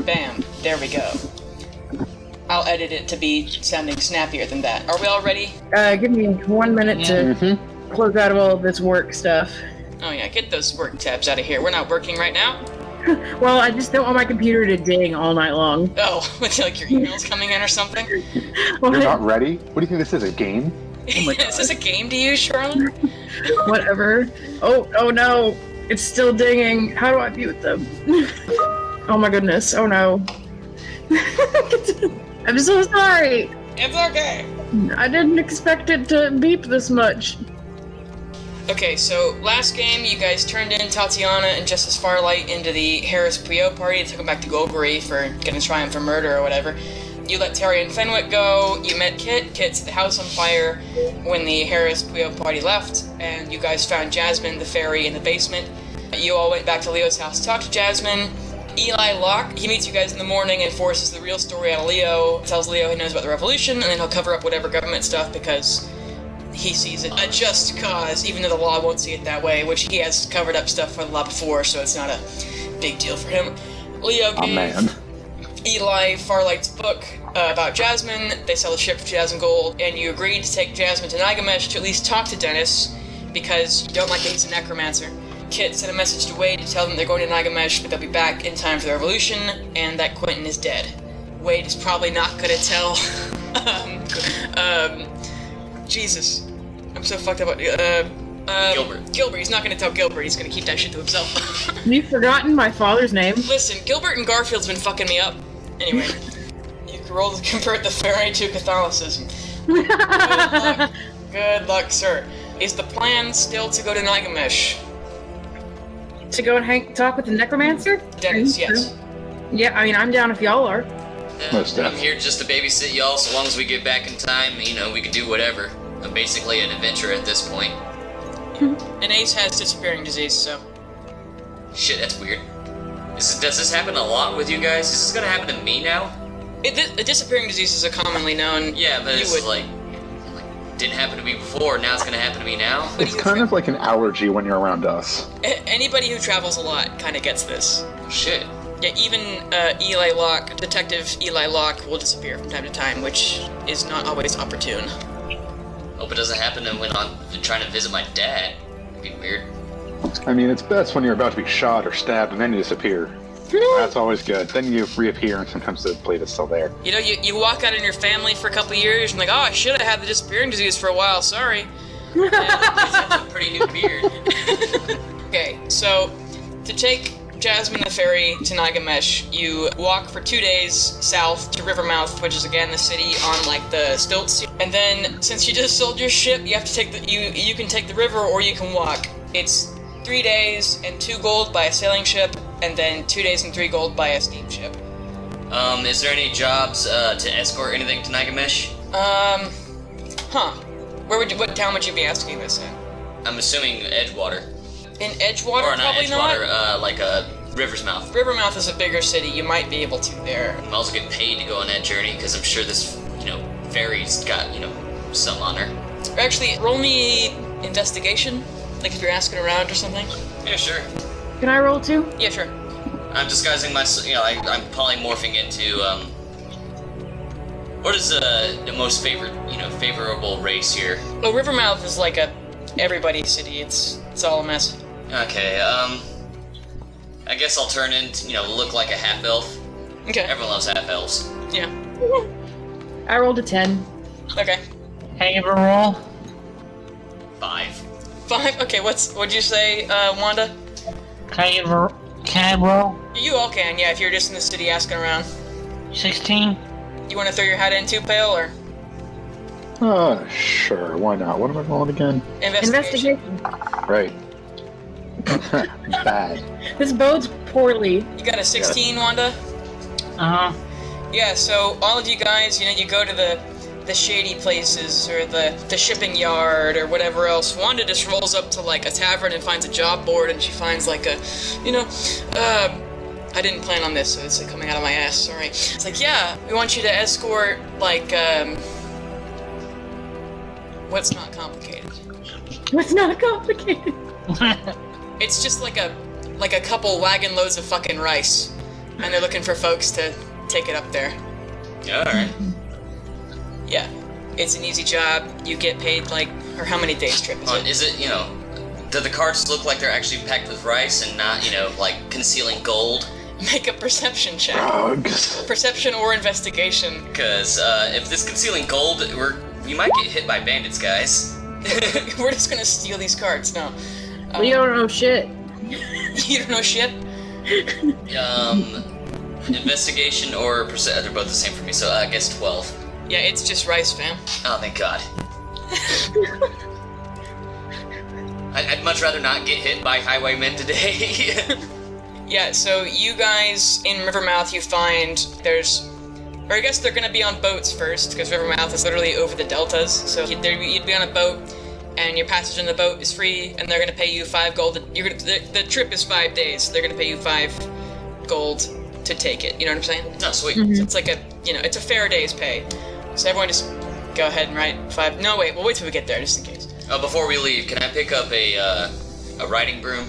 Bam. There we go. I'll edit it to be sounding snappier than that. Are we all ready? Give me 1 minute to close out of all of this work stuff. Oh yeah, get those work tabs out of here. We're not working right now. Well, I just don't want my computer to ding all night long. Oh, with like your emails coming in or something? What? You're not ready? What do you think this is, a game? Oh my God. Is this a game to you, Charlotte? Whatever. Oh no. It's still dinging. How do I mute them? Oh my goodness. Oh no. I'm so sorry. It's okay. I didn't expect it to beep this much. Okay, so last game you guys turned in Tatiana and Justice Farlight into the Harris Puyo party. They took them back to Golgari for getting triumph for murder or whatever. You let Terry and Fenwick go. You met Kit. Kit set the house on fire when the Harris Puyo party left, and you guys found Jasmine, the fairy, in the basement. You all went back to Leo's house to talk to Jasmine. Eli Locke, he meets you guys in the morning and forces the real story out of Leo, tells Leo he knows about the revolution, and then he'll cover up whatever government stuff because he sees it a just cause, even though the law won't see it that way, which he has covered up stuff for the law before, so it's not a big deal for him. Leo gave Eli Farlight's book about Jasmine. They sell the ship for 2,000 gold, and you agreed to take Jasmine to Nighgamesh to at least talk to Dennis, because you don't like that he's a necromancer. Kit sent a message to Wade to tell them they're going to Nighgamesh, but they'll be back in time for the revolution, and that Quentin is dead. Wade is probably not gonna tell. Jesus. I'm so fucked up. Gilbert. Gilbert. He's not gonna tell Gilbert. He's gonna keep that shit to himself. You've forgotten my father's name? Listen, Gilbert and Garfield's been fucking me up. Anyway, you can roll to convert the fairy to Catholicism. Good luck, sir. Is the plan still to go to Nighgamesh? To go and talk with the necromancer? Dennis, yes. Yeah, I mean, I'm down if y'all are. Most I'm here just to babysit y'all, so long as we get back in time, we can do whatever. I'm basically an adventurer at this point. And Ace has disappearing disease, so... Shit, that's weird. Does this happen a lot with you guys? Is this gonna happen to me now? The disappearing disease is a commonly known... Yeah, but it's like, didn't happen to me before, now it's gonna happen to me now? It's kind of like an allergy when you're around us. Anybody who travels a lot kind of gets this. Shit. Yeah, even Detective Eli Locke will disappear from time to time, which is not always opportune. Hope it doesn't happen when I'm trying to visit my dad. It'd be weird. I mean, it's best when you're about to be shot or stabbed and then you disappear. That's always good. Then you reappear and sometimes the blade is still there. You walk out in your family for a couple of years and like, oh, I should have had the disappearing disease for a while, sorry. Yeah, that's a pretty new beard. Okay, so to take Jasmine the ferry to Nighgamesh, you walk for 2 days south to Rivermouth, which is again the city on like the stilts. And then, since you just sold your ship, you have to take you can take the river or you can walk. It's 3 days and 2 gold by a sailing ship, and then 2 days and 3 gold by a steamship. Is there any jobs to escort anything to Nighgamesh? What town would you be asking this in? I'm assuming Edgewater. In Edgewater, or not probably Edgewater, not. Like Riversmouth. Rivermouth is a bigger city. You might be able to there. I'm also getting paid to go on that journey because I'm sure this, ferry's got, some on her. Actually, roll me investigation, like if you're asking around or something. Yeah, sure. Can I roll too? Yeah, sure. I'm disguising myself, I'm polymorphing into, what is the most favorable race here? Well, Rivermouth is like everybody's city. It's all a mess. Okay, I guess I'll turn into, look like a half-elf. Okay. Everyone loves half-elves. Yeah. I rolled a 10. Okay. Can you ever roll? 5. 5? Okay, what'd you say, Wanda? Can I roll? You all can, yeah, if you're just in the city asking around. 16? You want to throw your hat in too, Pale, or? Sure, why not? What am I rolling again? Investigation. Right. Bad. This bodes poorly. You got a 16, Wanda? Uh-huh. Yeah, so all of you guys, you go to the shady places or the shipping yard or whatever else. Wanda just rolls up to like a tavern and finds a job board, and she finds like I didn't plan on this, so it's like coming out of my ass, sorry. It's like, yeah, we want you to escort like what's not complicated? What's not complicated? It's just like a couple wagon loads of fucking rice. and they're looking for folks to take it up there. Alright. Yeah, it's an easy job. You get paid or how many days trip is it? Is it, do the carts look like they're actually packed with rice and not, concealing gold? Make a perception check. Drugs. Perception or investigation. Because if this concealing gold, we might get hit by bandits, guys. We're just gonna steal these cards. No. We don't know shit. You don't know shit? Investigation or perception, they're both the same for me, so I guess 12. Yeah, it's just rice, fam. Oh, thank God. I'd much rather not get hit by highwaymen today. Yeah, so you guys in Rivermouth, you find or I guess they're gonna be on boats first, because Rivermouth is literally over the deltas. So you'd be on a boat, and your passage on the boat is free, and they're gonna pay you 5 gold. The trip is 5 days, so they're gonna pay you 5 gold to take it. You know what I'm saying? Oh, sweet. So it's like it's a fair day's pay. So everyone just go ahead and write 5. No, wait, we'll wait till we get there, just in case. Before we leave, can I pick up a riding broom?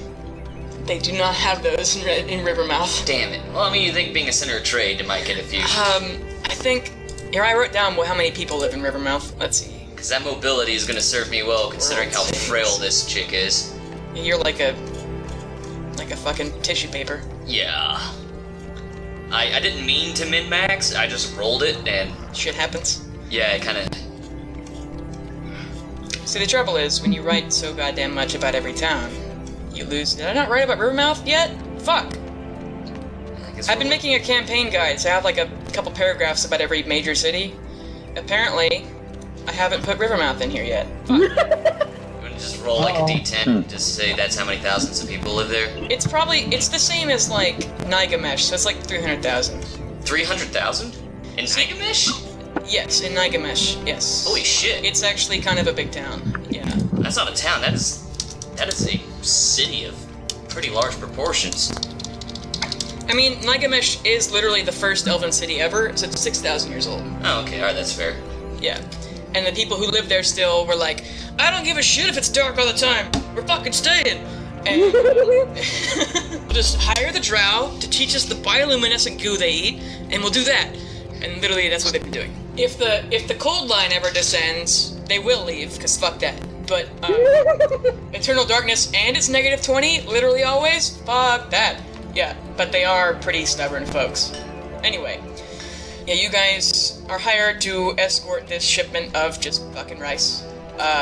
They do not have those in Rivermouth. Damn it. Well, I mean, you think being a center of trade, it might get a few. I think here I wrote down how many people live in Rivermouth. Let's see. Because that mobility is going to serve me well, considering how frail this chick is. You're like a fucking tissue paper. Yeah. I didn't mean to min-max, I just rolled it, and... Shit happens. Yeah, it kinda... See, the trouble is, when you write so goddamn much about every town, you lose... Did I not write about Rivermouth yet? Fuck! I've been making a campaign guide, so I have a couple paragraphs about every major city. Apparently, I haven't put Rivermouth in here yet. Fuck. I'm gonna just roll a d10 and just say that's how many thousands of people live there. It's the same as Nighgamesh, so it's 300,000. 300,000? In Nighgamesh? Yes, in Nighgamesh, yes. Holy shit. It's actually kind of a big town, yeah. That's not a town, that is a city of pretty large proportions. I mean, Nighgamesh is literally the first elven city ever, so it's 6,000 years old. Oh, okay, alright, that's fair. Yeah. And the people who live there still were like, I don't give a shit if it's dark all the time. We're fucking staying. And we'll just hire the drow to teach us the bioluminescent goo they eat, and we'll do that. And literally, that's what they've been doing. If the cold line ever descends, they will leave, because fuck that. But, eternal darkness and it's -20, literally always, fuck that. Yeah, but they are pretty stubborn folks. Anyway, yeah, you guys are hired to escort this shipment of just fucking rice.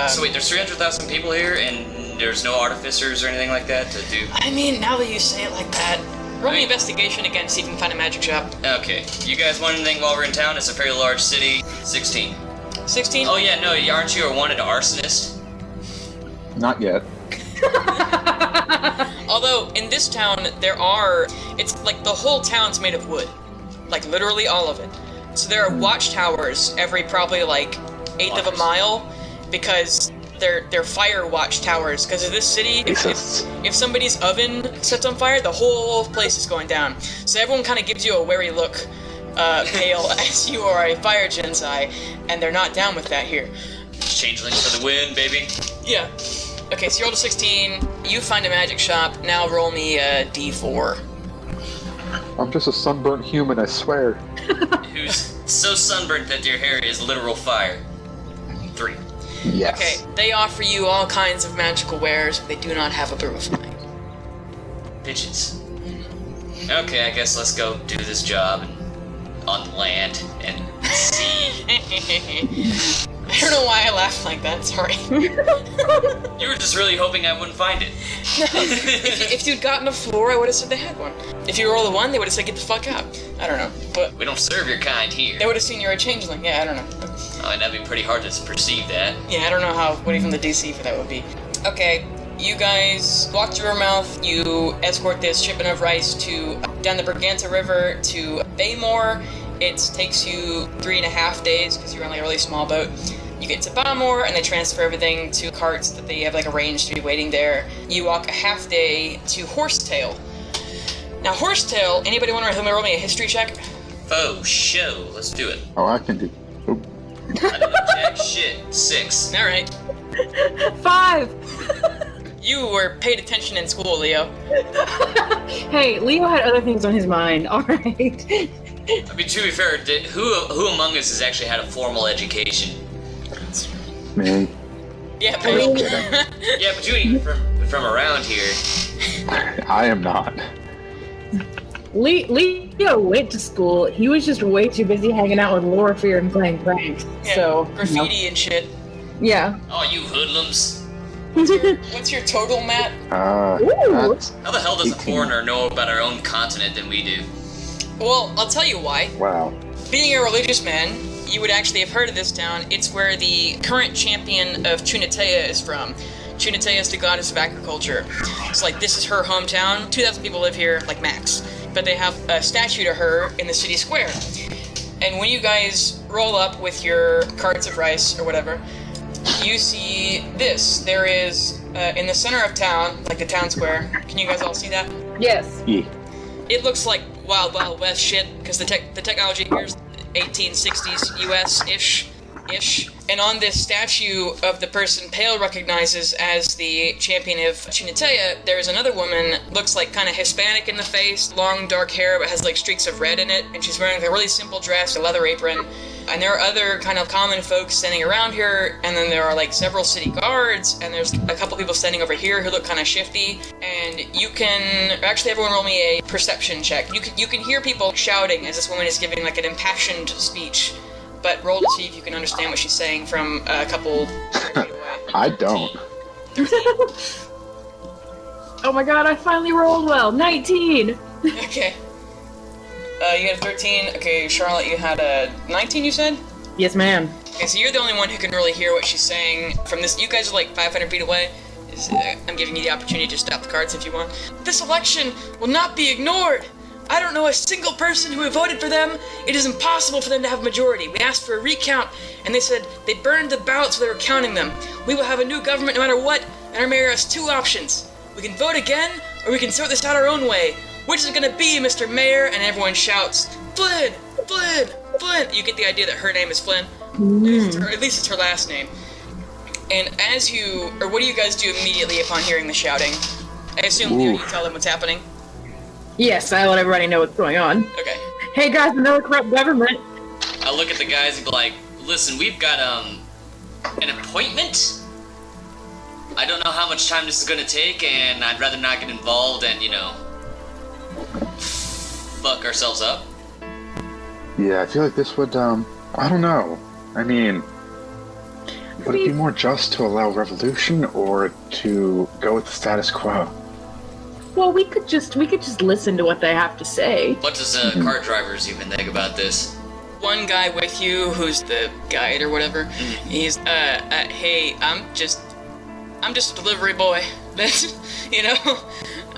So wait, there's 300,000 people here, and there's no artificers or anything like that to do? I mean, now that you say it like that, roll me investigation again, see if you can find a magic shop. Okay, you guys want anything while we're in town? It's a fairly large city. 16. 16? Oh yeah, no, aren't you a wanted arsonist? Not yet. Although, in this town, it's the whole town's made of wood. Literally all of it. So there are watchtowers every probably 1/8 of a mile, because they're fire watchtowers. Because of this city, if somebody's oven sets on fire, the whole place is going down. So everyone kind of gives you a wary look, pale, as you are a fire gensai, and they're not down with that here. Changelings for the win, baby. Yeah. Okay, so you rolled a 16, you find a magic shop, now roll me a d4. I'm just a sunburnt human, I swear. Who's so sunburnt that your hair is literal fire. 3. Yes. Okay, they offer you all kinds of magical wares, but they do not have a brew of wine. Bitches. Okay, I guess let's go do this job on land and sea. I don't know why I laughed like that, sorry. You were just really hoping I wouldn't find it. If you'd gotten a 4, I would have said they had one. If you rolled a 1, they would have said get the fuck out. I don't know, but... We don't serve your kind here. They would have seen you're a changeling, yeah, I don't know. Oh, and that'd be pretty hard to perceive that. Yeah, I don't know what even the DC for that would be. Okay, you guys walk through Rivermouth, you escort this shipment of rice down the Briganta River to Baymore. It takes you 3.5 days, because you're on a really small boat. You get to Baymore, and they transfer everything to carts that they have arranged to be waiting there. You walk a half day to Horsetail. Now, Horsetail, anybody want to roll me a history check? Oh, show. Let's do it. Oh, I can do. Oh. I don't know jack shit. 6. Alright. 5! You were paid attention in school, Leo. Hey, Leo had other things on his mind. All right. I mean, to be fair, who among us has actually had a formal education? Me. Yeah, I'm but kidding. Yeah, but you ain't from around here. I am not. Leo went to school. He was just way too busy hanging out with Laura Fear and playing pranks. yeah, So graffiti and shit. yeah. Oh, you hoodlums. What's your total, Matt? Ooh. That's, How the hell does a 18. foreigner know about our own continent than we do? Well, I'll tell you why. wow. Being a religious man, you would actually have heard of this town. It's where the current champion of Chunatea is from. Chunatea is the goddess of agriculture. It's like, this is her hometown. 2,000 people live here, like max. But they have a statue to her in the city square. And when you guys roll up with your carts of rice or whatever, you see this. There is, in the center of town, like the town square. Can you guys all see that? Yes. Yeah. It looks like Wild Wild West shit, because the technology here's 1860s US-ish. And on this statue of the person Pale recognizes as the champion of Chunatea, there's another woman, looks like kind of Hispanic in the face, long dark hair but has like streaks of red in it, and she's wearing like a really simple dress, a leather apron. And there are other kind of common folks standing around here, and then there are like several city guards, and there's a couple people standing over here who look kind of shifty. And you can actually, everyone roll me a perception check. You can hear people shouting as this woman is giving like an impassioned speech, but roll to see if you can understand what she's saying from a couple feet away. I don't. Oh my god, I finally rolled well. 19. Okay. You had a 13. Okay, Charlotte, you had a 19, you said? Yes, ma'am. Okay, so you're the only one who can really hear what she's saying from this. You guys are like 500 feet away. I'm giving you the opportunity to stop the cards if you want. This election will not be ignored. I don't know a single person who voted for them. It is impossible for them to have a majority. We asked for a recount, and they said they burned the ballots while they were counting them. We will have a new government no matter what, and our mayor has two options. We can vote again, or we can sort this out our own way. Which is it gonna be, Mr. Mayor? And everyone shouts, Flynn! Flynn! Flynn! You get the idea that her name is Flynn. Or at least it's her last name. And what do you guys do immediately upon hearing the shouting? I assume Leo, you tell them what's happening. Yes, I let everybody know what's going on. Okay. Hey guys, another corrupt government. I look at the guys and be like, listen, we've got an appointment? I don't know how much time this is gonna take, and I'd rather not get involved and, fuck ourselves up. Yeah, I feel like this would, I don't know. I mean, would it be more just to allow revolution or to go with the status quo? Well, we could just listen to what they have to say. What does car drivers even think about this? One guy with you, who's the guide or whatever, he's, hey, I'm just a delivery boy. That's,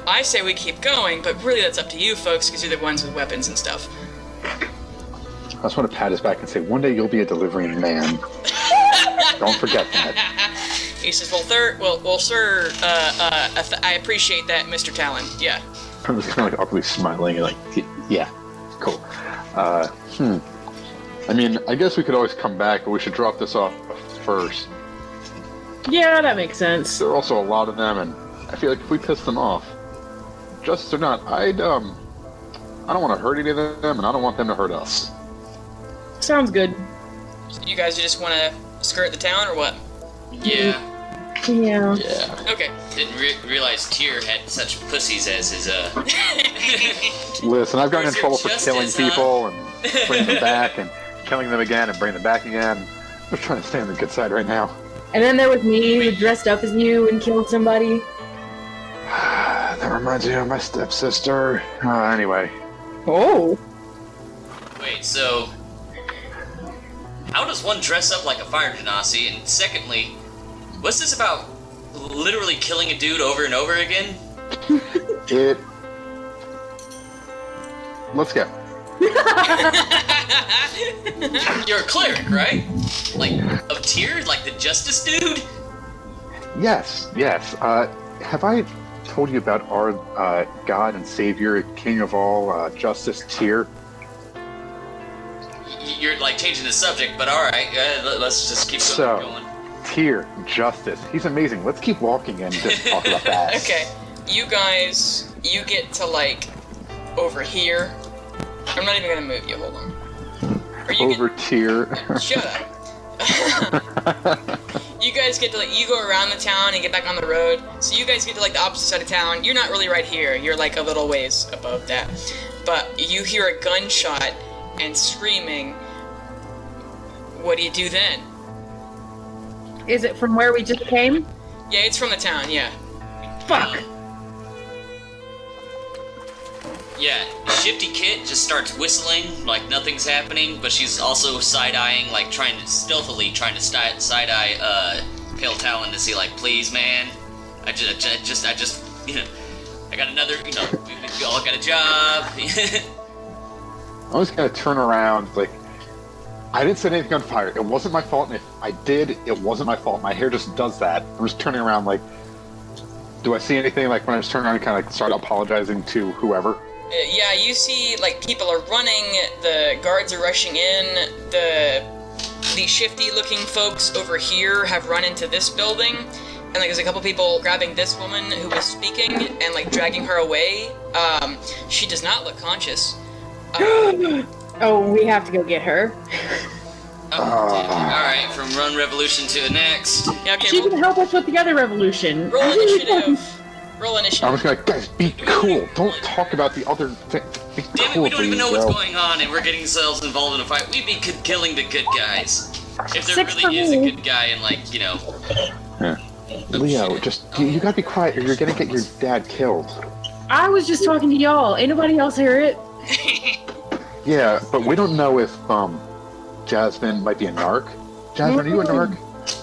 I say we keep going, but really that's up to you folks, because you're the ones with weapons and stuff. I just want to pat his back and say, one day you'll be a delivering man. Don't forget that. He says, well, sir, I appreciate that, Mr. Talon. Yeah. I'm just kind of like awkwardly smiling and like, yeah, cool. I mean, I guess we could always come back, but we should drop this off first. Yeah, that makes sense. There are also a lot of them, and I feel like if we piss them off, justice or not, I don't want to hurt any of them, and I don't want them to hurt us. Sounds good. So you guys just want to skirt the town, or what? Yeah. Yeah. Yeah. Okay. Didn't realize Tyr had such pussies as his, Listen, I've gotten in Where's your trouble for killing justice, huh? people and bringing them back and killing them again and bringing them back again. I'm just trying to stay on the good side right now. And then there was me who dressed up as you and killed somebody. That reminds me of my stepsister. Anyway. Oh. Wait, so how does one dress up like a fire genasi? And secondly, what's this about literally killing a dude over and over again? Let's go. You're a cleric, right? Like, of Tyr? Like the justice dude? Yes. Have I told you about our God and Savior, King of all, Justice Tyr? You're like changing the subject, but alright, let's just keep going. tier, Justice. He's amazing. Let's keep walking and just talk about that. Okay, you guys, you get to like over here. I'm not even gonna move you. Hold on. Or you Over tier. Shut up. You guys get to like, you go around the town and get back on the road. So you guys get to like the opposite side of town. You're not really right here. You're like a little ways above that. But you hear a gunshot and screaming. What do you do then? Is it from where we just came? Yeah, it's from the town, yeah. Fuck. Yeah, Shifty Kit just starts whistling like nothing's happening, but she's also side-eyeing, like stealthily trying to side-eye Pale Talon to see, like, please, man, I just, you know, I got another, you know, we all got a job. I was gonna turn around, like, I didn't set anything on fire. It wasn't my fault, and if I did, it wasn't my fault. My hair just does that. I'm just turning around, like, do I see anything? Like, when I just turn around and kind of like start apologizing to whoever. Yeah, you see, like, people are running, the guards are rushing in, the shifty-looking folks over here have run into this building, and, like, there's a couple people grabbing this woman who was speaking and, like, dragging her away. She does not look conscious. Oh, we have to go get her. Alright, from Run Revolution to the next. Yeah, okay, She can help us with the other revolution. roll initiative. Roll I'm initiative. just like, guys, be cool. Don't talk about the other thing. Be Damn it, cool, we don't even please, know what's bro. going on, and we're getting ourselves involved in a fight. We'd be killing the good guys. If there 6 really for is a me. good guy, and, like, you know. Leo, just you gotta be quiet, or you're gonna get your dad killed. I was just talking to y'all. Ain't nobody else hear it? Yeah, but we don't know if Jasmine might be a narc. Jasmine, are you a narc?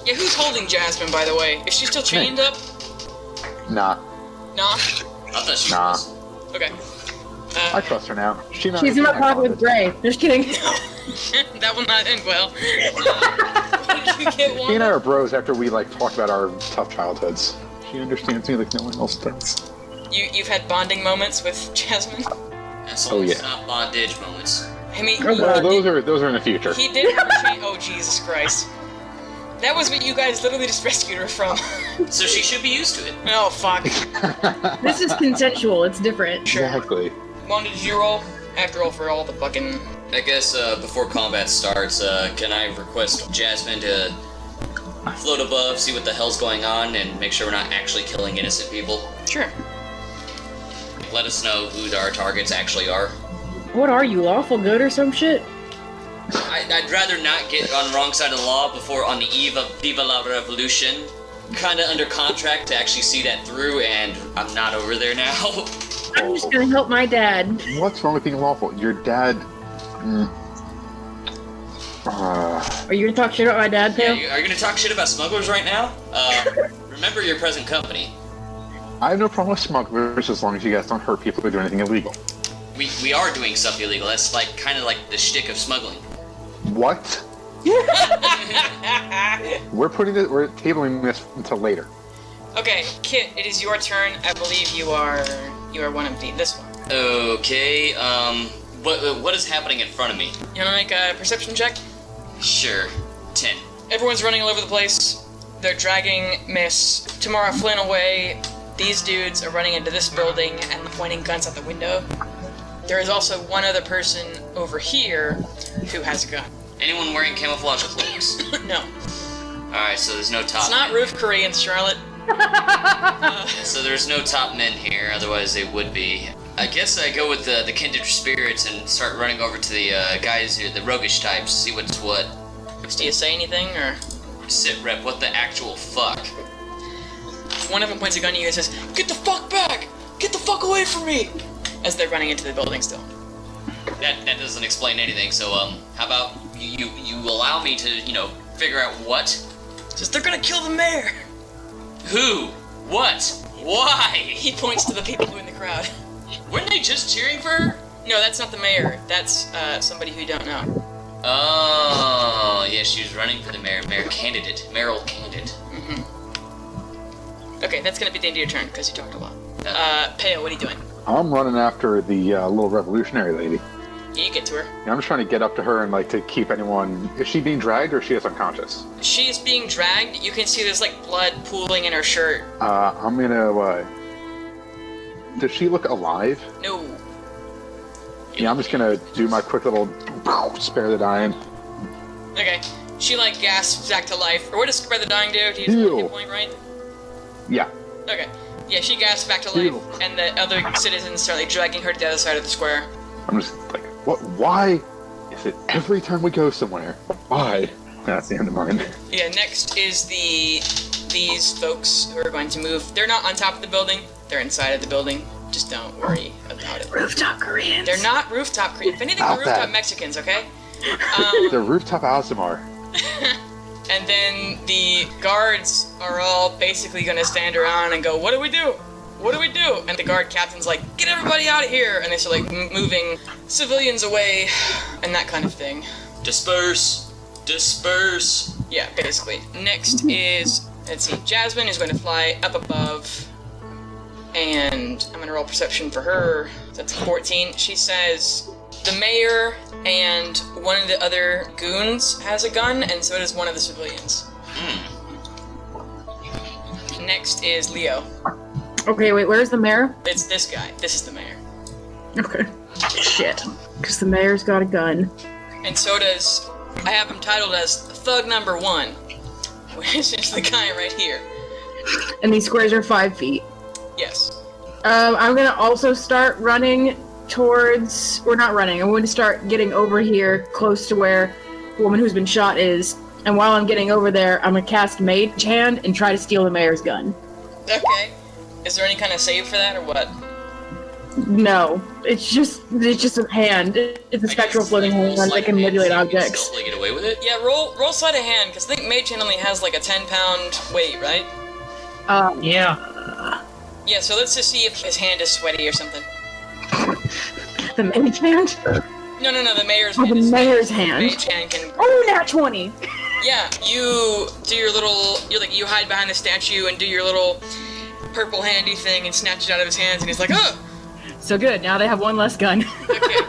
Yeah, who's holding Jasmine, by the way? Is she still chained up? Nah, Nah? I thought she nah. was. Okay. I trust her now. She's in my pocket with Gray. Just kidding. That will not end well. What did you get, She and I Wanda? are bros after we like talk about our tough childhoods. She understands me like no one else does. You've had bonding moments with Jasmine? That's Oh, all yeah. not bondage moments. I mean, Oh, Well, God. those are in the future. he did have a chain. Oh, Jesus Christ. That was what you guys literally just rescued her from. So she should be used to it. Oh, fuck. This is consensual. It's different. Exactly. Wanda, did you roll? I have to roll for all the fucking... I guess before combat starts, can I request Jasmine to float above, see what the hell's going on, and make sure we're not actually killing innocent people? Sure. Let us know who our targets actually are. What are you, lawful good or some shit? I'd rather not get on the wrong side of the law before on the eve of Viva la Revolution. Kinda under contract to actually see that through, and I'm not over there now. I'm just gonna help my dad. What's wrong with being lawful? Your dad. Are you gonna talk shit about my dad, Yeah, Pale? are you gonna talk shit about smugglers right now? Remember your present company. I have no problem with smugglers as long as you guys don't hurt people or do anything illegal. We are doing stuff illegal. That's like kind of like the shtick of smuggling. What? We're tabling this until later. Okay, Kit, it is your turn. I believe you are one of this one. Okay, what is happening in front of me? You wanna make a perception check? Sure, 10. Everyone's running all over the place. They're dragging Miss Tamara Flynn away. These dudes are running into this building and pointing guns out the window. There is also one other person over here who has a gun. Anyone wearing camouflage cloaks? No. Alright, so there's no top It's not men. Roof Koreans, Charlotte. So there's no top men here, otherwise they would be. I guess I go with the kindred spirits and start running over to the guys here, the roguish types, see what's what. Do you say anything, or...? Sit rep, what the actual fuck? One of them points a gun at you and says, "Get the fuck back! Get the fuck away from me!" As they're running into the building still. That doesn't explain anything, so how about you allow me to, figure out what? Says, "They're gonna kill the mayor!" Who? What? Why? He points to the people who are in the crowd. Weren't they just cheering for her? No, that's not the mayor. That's somebody who you don't know. Oh, yeah, she was running for the mayoral candidate. Okay, that's gonna be the end of your turn, because you talked a lot. Peo, what are you doing? I'm running after the little revolutionary lady. Yeah, you get to her. Yeah, I'm just trying to get up to her and like to keep anyone. Is she being dragged or is she unconscious? She is being dragged. You can see there's like blood pooling in her shirt. I'm gonna. Does she look alive? No. Yeah, I'm just gonna do my quick little spare the dying. Okay. She like gasps back to life. Or what does Spare the Dying do? Do you use Heal. one hit point, right? Yeah. Okay. Yeah, she gasps back to life, Heal. and the other citizens start like dragging her to the other side of the square. I'm just like, what? Why is it every time we go somewhere? Why? That's the end of mine. Yeah, next is these folks who are going to move. They're not on top of the building. They're inside of the building. Just don't worry about it. Rooftop Koreans. They're not rooftop Koreans. If anything, About they're rooftop that. Mexicans, okay? The rooftop Aasimar. And then the guards are all basically going to stand around and go, what do we do? What do we do? And the guard captain's like, get everybody out of here! And they start like moving civilians away and that kind of thing. Disperse! Disperse! Yeah, basically. Next is, let's see, Jasmine is going to fly up above. And I'm going to roll perception for her. That's a 14. She says, the mayor and one of the other goons has a gun, and so does one of the civilians. Next is Leo. Okay, wait, where's the mayor? It's this guy. This is the mayor. Okay. Shit. Because the mayor's got a gun. And so does, I have him titled as Thug Number 1, which is the guy right here. And these squares are 5 feet. Yes. I'm gonna also start running towards, or not running, I'm going to start getting over here close to where the woman who's been shot is. And while I'm getting over there, I'm gonna cast Mage Hand and try to steal the mayor's gun. Okay. Is there any kind of save for that, or what? No, it's just a hand. It's a spectral floating hand that can manipulate objects. Stealthily get away with it? Yeah, roll sleight of hand, because I think Mage Hand only has like a 10-pound weight, right? Yeah. Yeah, so let's just see if his hand is sweaty or something. The Mage Hand? No, the mayor's Oh, hand the is mayor's sweaty. hand. Mage Hand can... Oh, nat 20! Yeah, you do your little... You hide behind the statue and do your little purple handy thing and snatch it out of his hands, and he's like, oh! So good, now they have one less gun. Okay.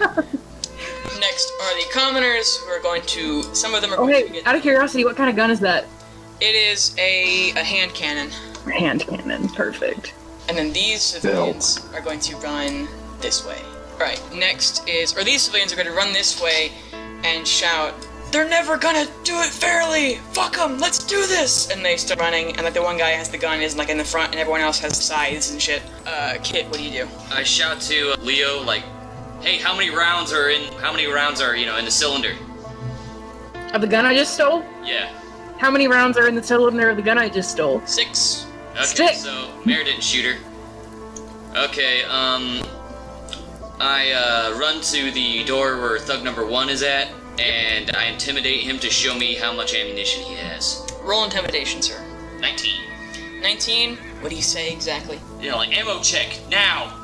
Next are the commoners, who are going to... Some of them are Oh, going to hey, get... out of curiosity, what kind of gun is that? It is a hand cannon. Hand cannon, perfect. And then these civilians are going to run this way. Right, next is... Or these civilians are going to run this way and shout, they're never gonna do it fairly! Fuck them! Let's do this! And they start running, and like the one guy has the gun, is like in the front, and everyone else has sides and shit. Kit, what do you do? I shout to Leo, like, hey, how many rounds are, in the cylinder? Of the gun I just stole? Yeah. How many rounds are in the cylinder of the gun I just stole? 6. Okay, Stick. so Mayor didn't shoot her. Okay, I run to the door where Thug Number 1 is at, and I intimidate him to show me how much ammunition he has. Roll intimidation, sir. 19. 19? What do you say exactly? You know, like, ammo check, now!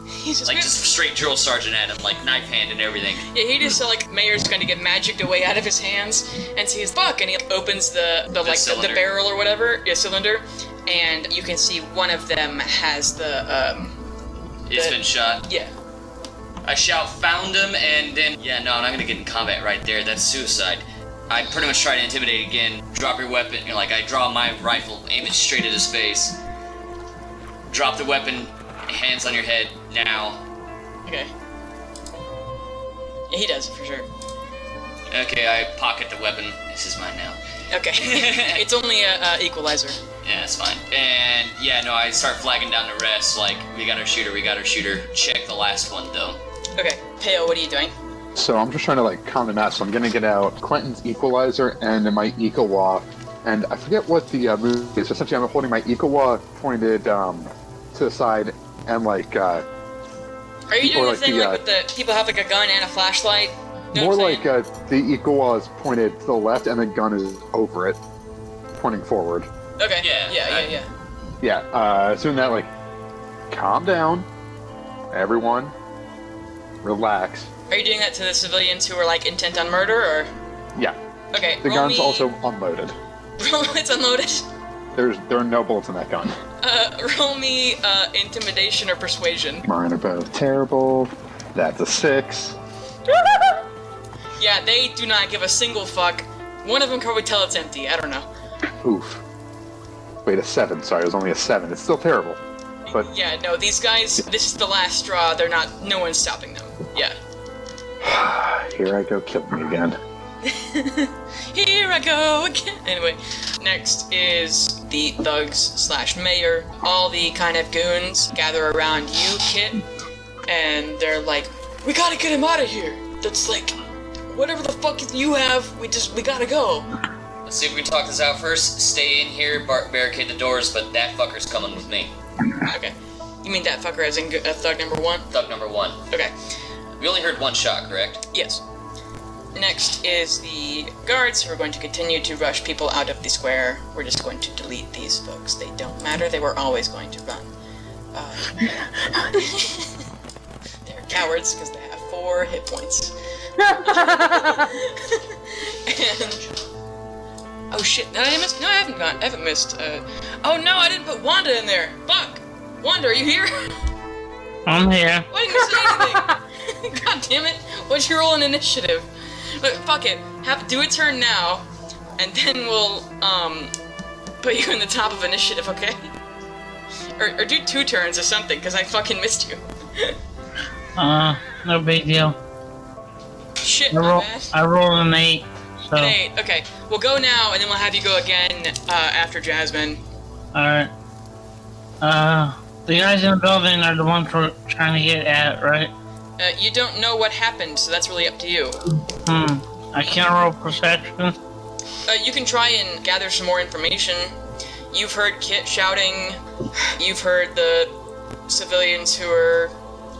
He's just... Like, just straight drill sergeant at him, like, knife hand and everything. Yeah, he just, like, Mayor's going to get magicked away out of his hands, and sees, fuck, and he opens the cylinder. barrel or whatever, cylinder, and you can see one of them has It's been shot. Yeah. I shout, found him, and then, I'm not gonna get in combat right there, that's suicide. I pretty much try to intimidate again, drop your weapon, I draw my rifle, aim it straight at his face. Drop the weapon, hands on your head, now. Okay. Yeah, he does, for sure. Okay, I pocket the weapon, this is mine now. Okay. It's only a equalizer. Yeah, that's fine. And, I start flagging down the rest, like, we got our shooter, check the last one, though. Okay. Peo, what are you doing? So I'm just trying to calm them out. So I'm gonna get out Quentin's equalizer and my Ikawa, and I forget what the move is. Essentially, I'm holding my Ikawa pointed to the side, and Are you doing the thing with the people have a gun and a flashlight? You know more what I'm like saying? the Ikawa is pointed to the left, and the gun is over it, pointing forward. Okay. Yeah, Yeah. Assuming that calm down, everyone, relax. Are you doing that to the civilians who are intent on murder, or? Yeah. Okay. The roll gun's me- also unloaded. It's unloaded. There are no bullets in that gun. Roll me intimidation or persuasion. Mine are both terrible. That's a 6. Yeah, they do not give a single fuck. One of them can probably tell it's empty. I don't know. Oof. Wait, a 7. Sorry, it was only a 7. It's still terrible. But Yeah, no, these guys, this is the last straw. They're not, no one's stopping them. Yeah. here I go killing me again. Here I go again. Anyway, next is the thugs slash mayor. All the kind of goons gather around you, Kit, and they're like, we gotta get him out of here. That's like, whatever the fuck you have, we gotta go. Let's see if we can talk this out first. Stay in here, barricade the doors, but that fucker's coming with me. Okay. You mean that fucker as in thug number 1? Thug number 1. Okay. We only heard one shot, correct? Yes. Next is the guards who are going to continue to rush people out of the square. We're just going to delete these folks. They don't matter. They were always going to run. They're cowards because they have 4 hit points. And... oh shit, did I miss? No, I haven't gone. I haven't missed. Oh no, I didn't put Wanda in there. Fuck. Wanda, are you here? I'm here. Why didn't you say anything? God damn it. What'd you roll an initiative? But fuck it. Do a turn now, and then we'll, put you in the top of initiative, okay? Or do 2 turns or something, because I fucking missed you. No big deal. Shit, my bad. I rolled an 8, so... An 8, okay. We'll go now, and then we'll have you go again, after Jasmine. Alright. The guys in the building are the ones we're trying to get at, right? You don't know what happened, so that's really up to you. I can't roll perception. You can try and gather some more information. You've heard Kit shouting. You've heard the civilians who are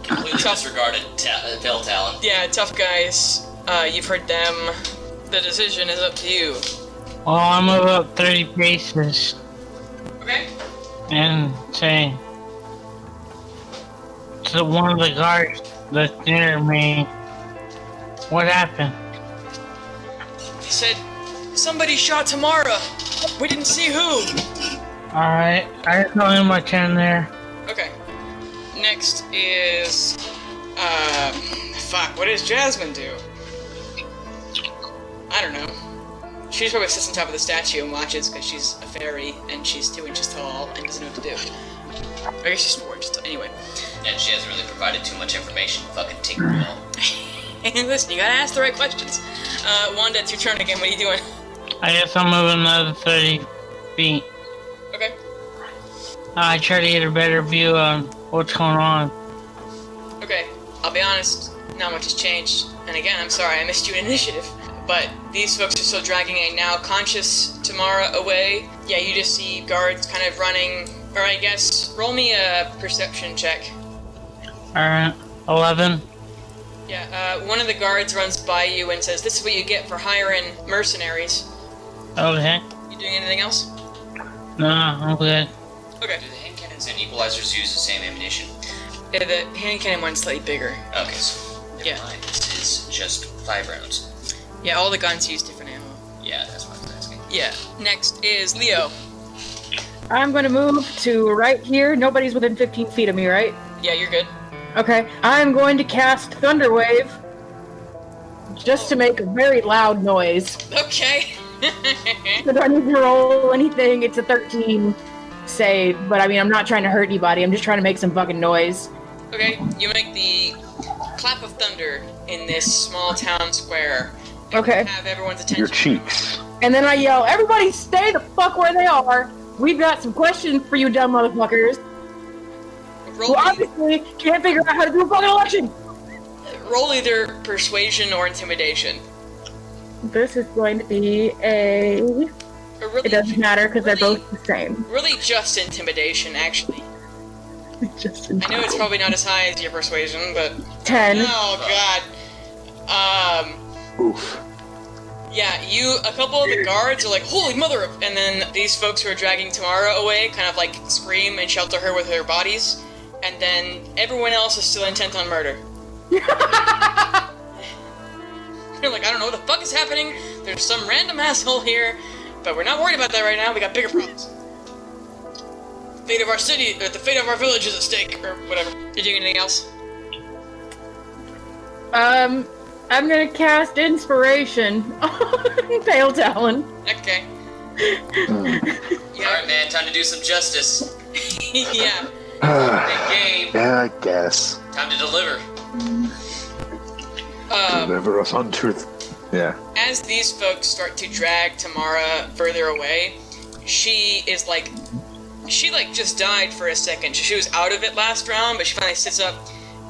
Completely disregarded Pale Talon. yeah, tough guys. You've heard them. The decision is up to you. Well, I'll move up 30 paces Okay. and say to one of the guards that's near me, what happened? He said, somebody shot Tamara. We didn't see who. Alright, I saw him my turn there. Okay. Next is, fuck, what does Jasmine do? I don't know. She probably sits on top of the statue and watches because she's a fairy and she's 2 inches tall and doesn't know what to do. I guess she's 4 inches tall. Anyway. And she hasn't really provided too much information. Fucking Tinkerbell. Hey, listen, you gotta ask the right questions. Wanda, it's your turn again. What are you doing? I guess I'm moving another 30 feet. Okay. I try to get a better view on what's going on. Okay. I'll be honest, not much has changed. And again, I'm sorry I missed you in initiative. But these folks are still dragging a now conscious Tamara away. Yeah, you just see guards kind of running. Or I guess, roll me a perception check. Alright, 11. Yeah, one of the guards runs by you and says, this is what you get for hiring mercenaries. Okay. You doing anything else? No, I'm good. Okay. Do the hand cannons and equalizers use the same ammunition? The hand cannon one's slightly bigger. Okay, so never mind. This is just 5 rounds. Yeah, all the guns use different ammo. Yeah, that's what I was asking. Yeah. Next is Leo. I'm gonna move to right here. Nobody's within 15 feet of me, right? Yeah, you're good. Okay. I'm going to cast Thunderwave. Just to make a very loud noise. Okay. I don't need to roll anything. It's a 13 save, but I mean, I'm not trying to hurt anybody. I'm just trying to make some fucking noise. Okay, you make the clap of thunder in this small town square. And Okay. have everyone's attention. Your cheeks. And then I yell, everybody stay the fuck where they are. We've got some questions for you dumb motherfuckers. Roll, Who obviously can't figure out how to do a fucking election. roll either persuasion or intimidation. This is going to be a... Or really, It doesn't matter because they're really- both the same. Really just intimidation, actually. Just I know it's probably not as high as your persuasion, but... 10. Oh, God. Oof. Yeah, a couple of the guards are like, holy mother of... And then these folks who are dragging Tamara away kind of like scream and shelter her with their bodies. And then everyone else is still intent on murder. They're like, I don't know what the fuck is happening. There's some random asshole here. But we're not worried about that right now. We got bigger problems. The fate of our city, or the fate of our village is at stake, or whatever. You doing anything else? I'm gonna cast Inspiration on Pale Talon. Okay. Alright, man, time to do some justice. Yeah. Big game. Yeah, I guess. Time to deliver. Deliver us on truth. Yeah. As these folks start to drag Tamara further away, she just died for a second. She was out of it last round, but she finally sits up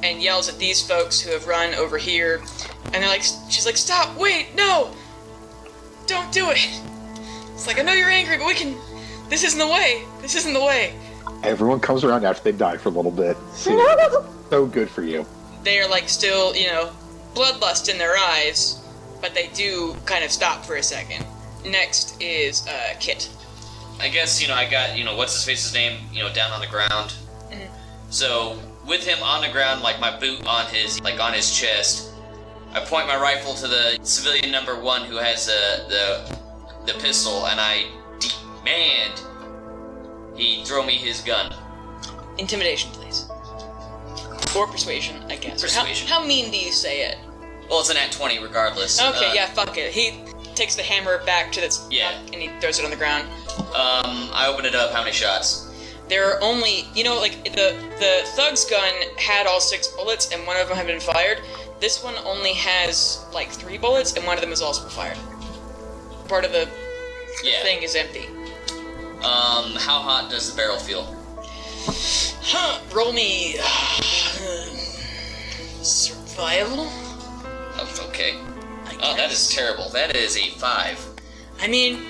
and yells at these folks who have run over here. And she's like, stop, wait, no! Don't do it! It's like, I know you're angry, but this isn't the way. Everyone comes around after they die for a little bit. So good for you. They are still, bloodlust in their eyes, but they do kind of stop for a second. Next is Kit. I guess, I got, what's his face's name, down on the ground. Mhm. So, with him on the ground, like my boot on his chest, I point my rifle to the civilian number 1 who has the pistol, and I demand he throw me his gun. Intimidation, please. Or persuasion, I guess. Persuasion. How mean do you say it? Well, it's an at 20 regardless. Okay, yeah, fuck it. He takes the hammer back to the Yeah. and he throws it on the ground. I open it up. How many shots? There are only, the thug's gun had all 6 bullets, and one of them had been fired. This one only has 3 bullets, and one of them has also been fired. Part of the Yeah. thing is empty. How hot does the barrel feel? Roll me survival. Oh, okay. I That guess. is terrible. That is a 5. I mean,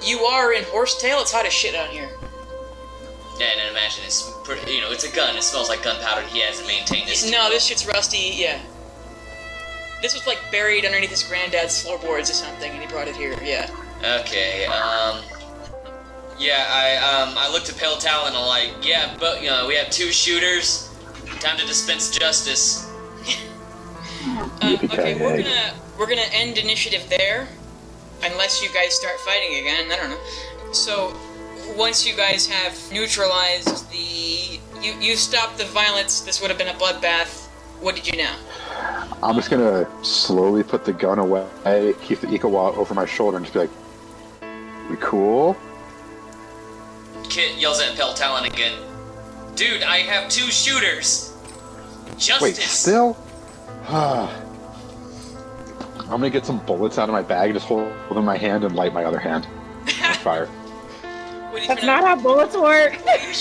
you are in Horsetail. It's hot as shit out here. Yeah, and imagine it's pretty, it's a gun. It smells like gunpowder. He hasn't maintained this. No, this shit's rusty. Yeah. This was buried underneath his granddad's floorboards or something, and he brought it here. Yeah. Okay. Yeah. I looked at Pale Talon and I'm like, yeah, but we have 2 shooters. Time to dispense justice. Okay, we're gonna end initiative there, unless you guys start fighting again. I don't know. So, once you guys have neutralized you stopped the violence. This would have been a bloodbath. What did you now? I'm just gonna slowly put the gun away, keep the Ikawa over my shoulder, and just be like, "We cool?" Kit yells at Pale Talon again. Dude, I have 2 shooters. Justice. Wait, still? I'm gonna get some bullets out of my bag and just hold them in my hand and light my other hand on fire. What are you That's trying not how bullets work.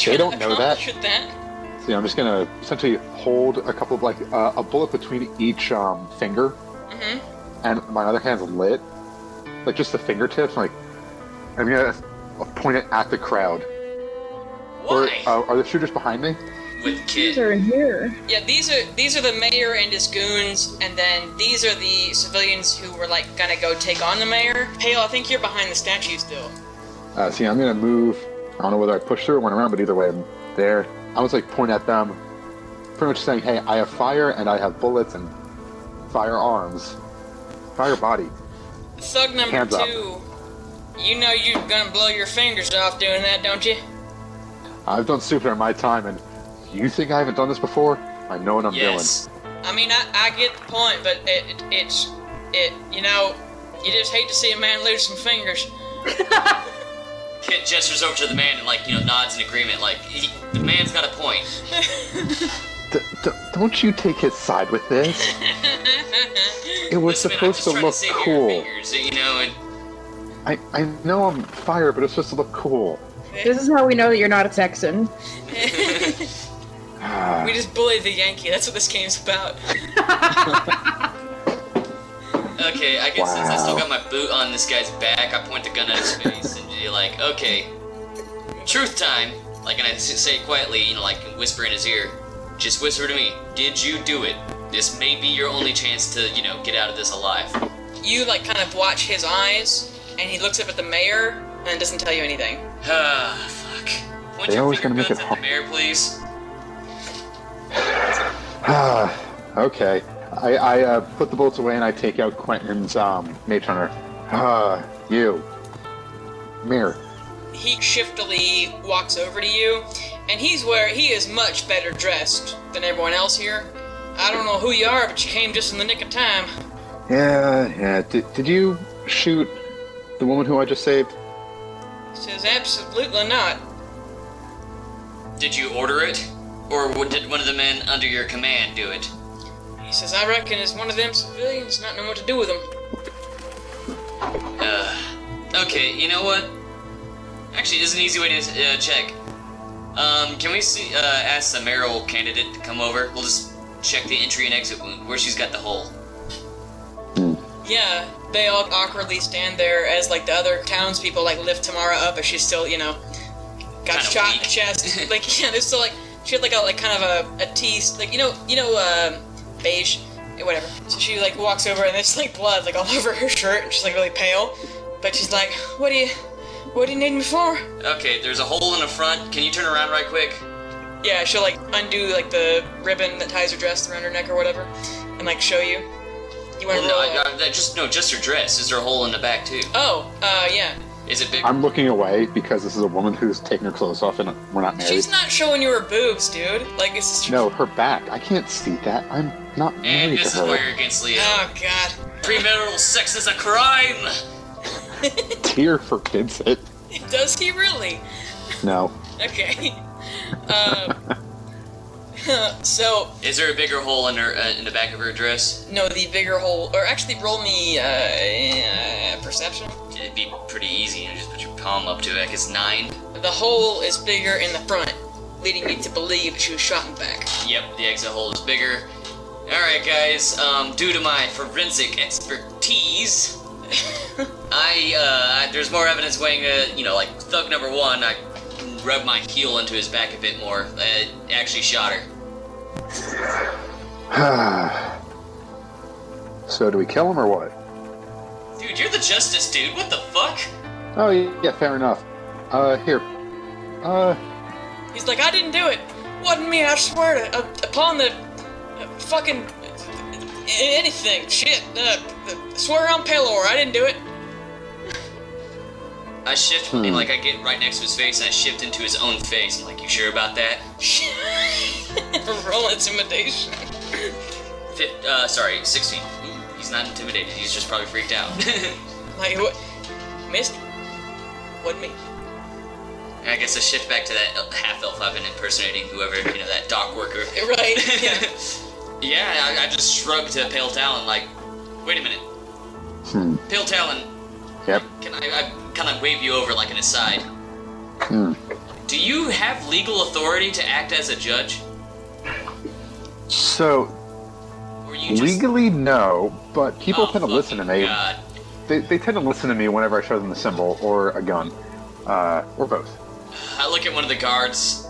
They don't know that. With that? So yeah, I'm just gonna essentially hold a couple of a bullet between each finger, and my other hand's lit, just the fingertips. I'm gonna point it at the crowd. Why? Or are the shooters behind me? With Kit. These are in here. Yeah, these are the mayor and his goons, and then these are the civilians who were gonna go take on the mayor. Pale, I think you're behind the statue still. See, I'm gonna move. I don't know whether I push through or went around, but either way, I'm there. I was pointing at them, pretty much saying, "Hey, I have fire and I have bullets and firearms, fire body." Thug number Hands 2, you know you're gonna blow your fingers off doing that, don't you? I've done super in my time, and you think I haven't done this before? I know what I'm Yes. I mean, I get the point, but it's you just hate to see a man lose some fingers. Kit gestures over to the man and nods in agreement. The man's got a point. doing. Don't you take his side with this? It was Listen, man, I'm supposed just to trying look save your cool. fingers, and I know I'm fire, but it's supposed to look cool. This is how we know that you're not a Texan. We just bullied the Yankee. That's what this game's about. Okay, I guess since I still Wow. got my boot on this guy's back, I point the gun at his face and be like, okay, truth time. And I say it quietly, whisper in his ear. Just whisper to me, did you do it? This may be your only chance to, get out of this alive. You kind of watch his eyes, and he looks up at the mayor and doesn't tell you anything. Ah, fuck. Point They your always finger gonna make guns it at hard. the mayor, please. Okay. I put the bullets away and I take out Quentin's mage hunter. You. Mirror. He shiftily walks over to you, and he is much better dressed than everyone else here. I don't know who you are, but you came just in the nick of time. Yeah. Did you shoot the woman who I just saved? He says, absolutely not. Did you order it? Or did one of the men under your command do it? He says, I reckon it's one of them civilians not knowing what to do with them. Okay, you know what? Actually, there's an easy way to check. Can we ask the mayoral candidate to come over? We'll just check the entry and exit wound, where she's got the hole. Yeah, they all awkwardly stand there as, like, the other townspeople, like, lift Tamara up as she's still, got Kinda shot in weak. the chest. Like, yeah, there's still, like, she had, like, kind of a tease, like, beige, whatever. So she, like, walks over and there's, like, blood, like, all over her shirt, and she's, like, really pale. But she's like, what do you need me for? Okay, there's a hole in the front. Can you turn around right quick? Yeah, she'll, like, undo, like, the ribbon that ties her dress around her neck or whatever, and, like, show you. You want to roll? Just her dress. Is there a hole in the back too? Oh, yeah. Is it big? I'm looking away because this is a woman who's taking her clothes off and we're not married. She's not showing you her boobs, dude. Like, it's just... No, her back. I can't see that. I'm not And married this to is her. where you're against Leo. Oh, God. Premarital sex is a crime! Tyr forbids it. Does he really? No. Okay. So, Is there a bigger hole in her in the back of her dress? no, the bigger hole... Or actually, roll me, perception. It'd be pretty easy. Just put your palm up to it. Like it's 9. The hole is bigger in the front, leading me to believe she was shot in the back. Yep, the exit hole is bigger. Alright guys, due to my forensic expertise, there's more evidence weighing, like thug number 1, I rubbed my heel into his back a bit more. Actually shot her. So do we kill him or what? Dude, you're the justice dude, what the fuck? Oh, yeah, fair enough. Here. He's like, I didn't do it. Wasn't me, I swear to, upon the fucking anything. Shit. Swear on Pelor, I didn't do it. I shift, like I get right next to his face and I shift into his own face. I'm like, you sure about that? Roll intimidation. 16. Ooh, he's not intimidated, he's just probably freaked out. Like, what? Missed? Wasn't me. I guess I shift back to that half-elf I've been impersonating, whoever, that dock worker. Right, yeah. Yeah, I just shrugged to Pale Talon, like, wait a minute. Pale Talon, Yep. can I kind of wave you over like an aside? Do you have legal authority to act as a judge? So, Or you just... legally, no, but people Oh, tend to listen to fucking me. God. They tend to listen to me whenever I show them the symbol or a gun. Or both. I look at one of the guards.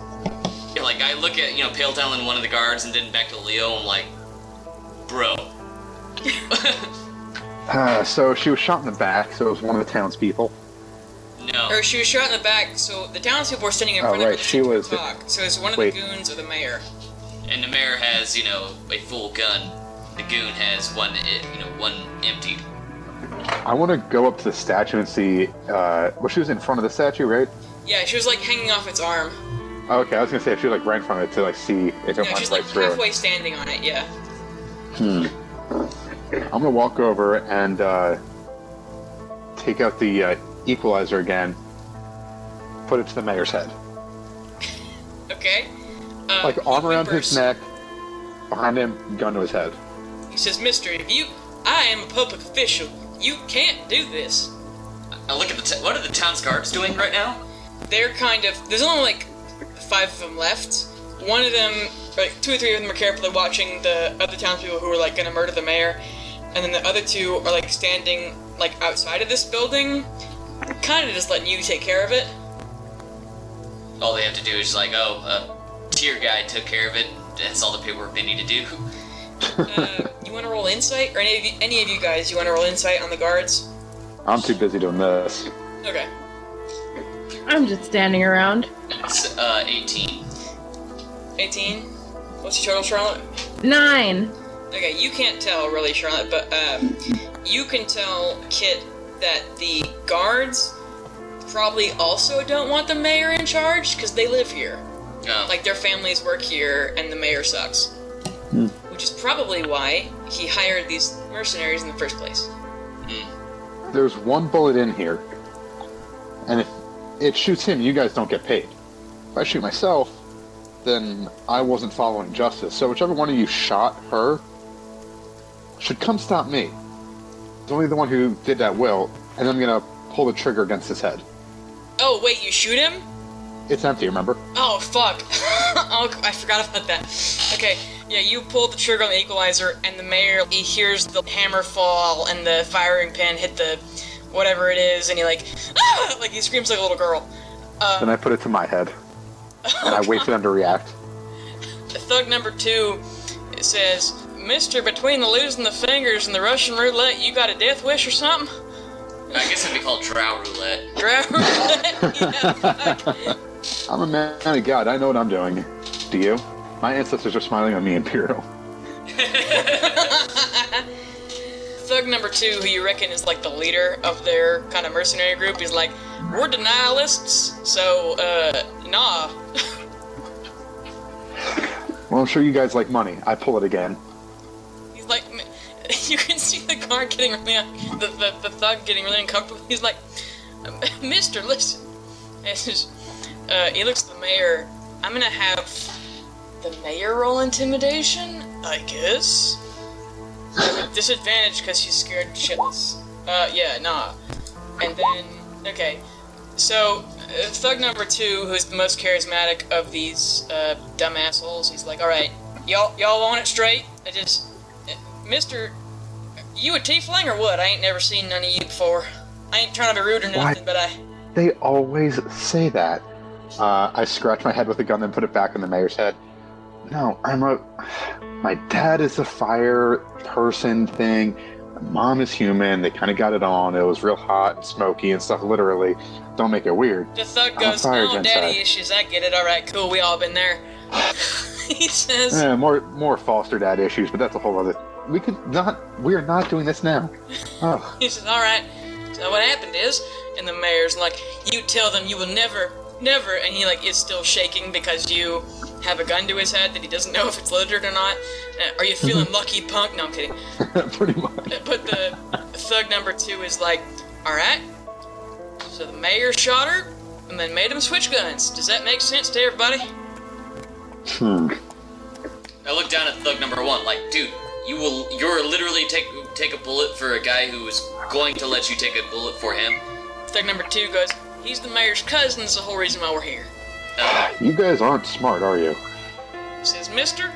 Yeah, like, I look at, Pale Talon, one of the guards, and then back to Leo, I'm like, bro. So she was shot in the back, so it was one of the townspeople. No. Or she was shot in the back, so the townspeople were standing in Oh, front of right, her. she was- Talk. So it's one of Wait. the goons or the mayor. And the mayor has, a full gun. The goon has one emptied. I want to go up to the statue and see. Well, she was in front of the statue, right? Yeah, she was like hanging off its arm. Okay, I was gonna say if she was like right in front of it to like see if it No, went she's right like through. halfway standing on it, yeah. I'm gonna walk over and take out the equalizer again. Put it to the mayor's head. Okay. Like arm around his whispers. neck, behind him, gun to his head. He says, Mister, I am a public official. You can't do this. I look at what are the town's guards doing right now? They're kind of, there's only like 5 of them left. One of them, like 2 or 3 of them are carefully watching the other townspeople who are like gonna murder the mayor. And then the other 2 are like standing like outside of this building, kind of just letting you take care of it. All they have to do is like, tier guy took care of it. That's all the paperwork they need to do. You want to roll insight, or any of you guys? You want to roll insight on the guards? I'm too busy doing this. Okay. I'm just standing around. It's 18. 18. What's your total, Charlotte? 9. Okay, you can't tell really, Charlotte, but you can tell Kit that the guards probably also don't want the mayor in charge because they live here. Oh. Like their families work here, and the mayor sucks. which is probably why he hired these mercenaries in the first place. There's one bullet in here, and if it shoots him, you guys don't get paid. If I shoot myself, then I wasn't following justice. So whichever one of you shot her should come stop me. It's only the one who did that will, and I'm gonna pull the trigger against his head. Oh, wait, you shoot him? It's empty, remember? Oh, fuck. Oh, I forgot about that. Okay, yeah, you pull the trigger on the equalizer, and the mayor, he hears the hammer fall and the firing pin hit the whatever it is, and he like, ah! Like, he screams like a little girl. Then I put it to my head, and I wait for them to react. Thug number 2, it says, Mister, between the losing the fingers and the Russian roulette, you got a death wish or something? I guess it'd be called drow roulette. Drow roulette? Yeah, fuck. I'm a man of God. I know what I'm doing. Do you? My ancestors are smiling on me, Imperial. Thug number 2, who you reckon is like the leader of their kind of mercenary group, is like, we're denialists, so, nah. Well, I'm sure you guys like money. I pull it again. He's like, you can see the guard getting really, the thug getting really uncomfortable. He's like, Mister, listen. And he looks at the mayor. I'm gonna have the mayor roll intimidation, I guess. With disadvantage because she's scared shitless. Yeah, nah. And then, okay. So, thug number 2, who's the most charismatic of these dumb assholes, he's like, alright, y'all want it straight? Mister, you a tiefling or what? I ain't never seen none of you before. I ain't trying to be rude or nothing, but They always say that. I scratch my head with a gun and put it back in the mayor's head. No, my dad is a fire person thing. My mom is human. They kind of got it on. It was real hot and smoky and stuff, literally. Don't make it weird. The thug goes, oh, daddy issues, I get it. Alright, cool, we all been there. He says... Yeah, more foster dad issues, but that's a whole other... We are not doing this now. Oh. He says, alright, so what happened is, and the mayor's like, you tell them you will never, and he like is still shaking because you have a gun to his head that he doesn't know if it's loaded or not. Are you feeling lucky, punk? No, I'm kidding. Pretty much. But the thug number 2 is like, alright, so the mayor shot her, and then made him switch guns. Does that make sense to everybody? I look down at thug number 1, like, dude, you're literally take a bullet for a guy who is going to let you take a bullet for him. Thug number 2 goes, he's the mayor's cousin, that's the whole reason why we're here. You guys aren't smart, are you? Says, mister,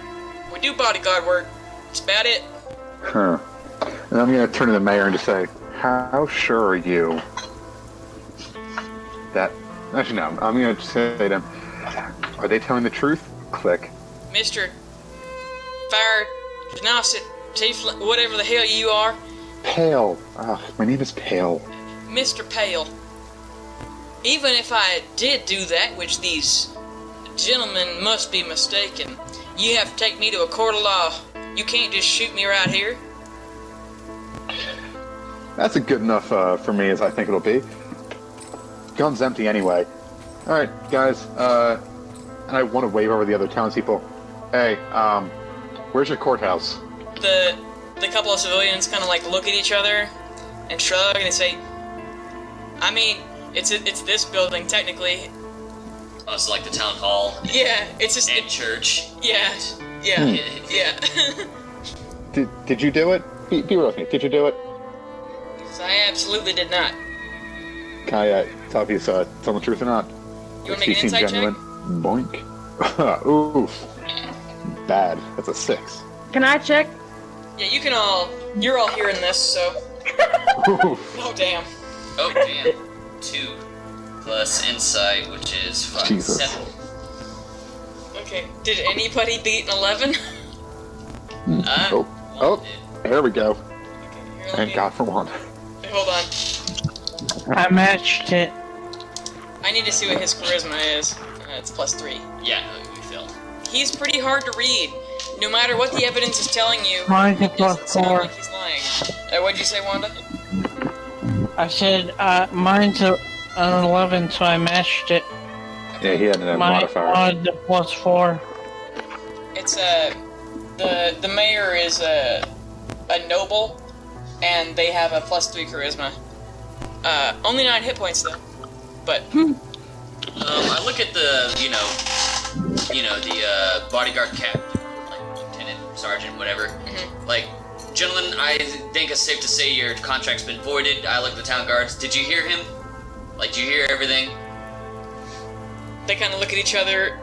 we do bodyguard work. That's about it. Huh. And I'm gonna turn to the mayor and just say, how sure are you that... Actually, no, I'm gonna say to him, are they telling the truth? Click. Mister, fire, genocid, tiefling, whatever the hell you are. Pale. My name is Pale. Mr. Pale. Even if I did do that, which these gentlemen must be mistaken, you have to take me to a court of law. You can't just shoot me right here. That's a good enough for me as I think it'll be. Gun's empty anyway. Alright, guys, and I want to wave over the other townspeople. Hey, where's your courthouse? The couple of civilians kind of like look at each other and shrug and they say, I mean, it's this building technically. Oh, it's like the town hall. Yeah, it's just and church. Yeah. Did you do it? Be real with me. Did you do it? I absolutely did not. Can I tell if he's telling the truth or not? You want to make an insight check? Boink. Oof. Bad. That's a 6. Can I check? Yeah, you're all hearing this, so. Oof. Oh, damn. Oh, damn. 2 plus insight, which is 5. Jesus. 7. Okay, did anybody beat an 11? Oh, there we go. Okay, here, Thank God for one. Wait, hold on. I matched it. I need to see what his charisma is. It's +3. Yeah, no, we failed. He's pretty hard to read. No matter what the evidence is telling you, Mine's a it doesn't sound +4. like he's lying. What'd you say, Wanda? I said, mine's an 11, so I matched it. Yeah, he had a My modifier. mod +4. It's The mayor is a noble, and they have a +3 charisma. Only 9 hit points though. But I look at the the bodyguard captain, like lieutenant, sergeant, whatever. Mm-hmm. Like, gentlemen, I think it's safe to say your contract's been voided. I look at the town guards. Did you hear him? Like, did you hear everything? they kind of look at each other,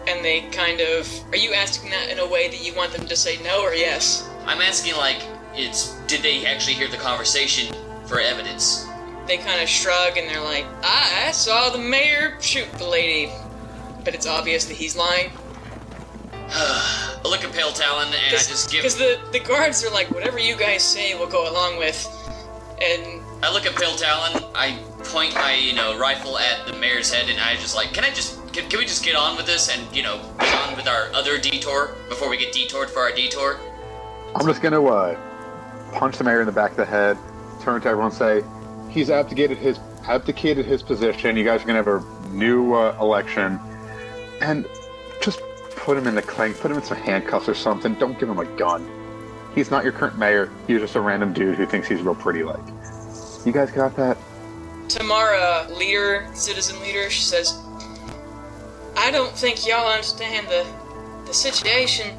and they kind of... Are you asking that in a way that you want them to say no or yes? I'm asking, like, did they actually hear the conversation for evidence? They kind of shrug, and they're like, I saw the mayor shoot the lady. But it's obvious that he's lying. I look at Pale Talon, and I just give... Because the guards are like, whatever you guys say, we'll go along with. And... I look at Pale Talon, I point my, rifle at the mayor's head, and I just like, can we just get on with this and, get on with our other detour before we get detoured for our detour? I'm just gonna punch the mayor in the back of the head, turn to everyone and say, he's abdicated his position, you guys are gonna have a new election, and just put him in the clink, put him in some handcuffs or something, don't give him a gun. He's not your current mayor, he's just a random dude who thinks he's real pretty like. You guys got that? Tamara, citizen leader, she says, I don't think y'all understand the situation.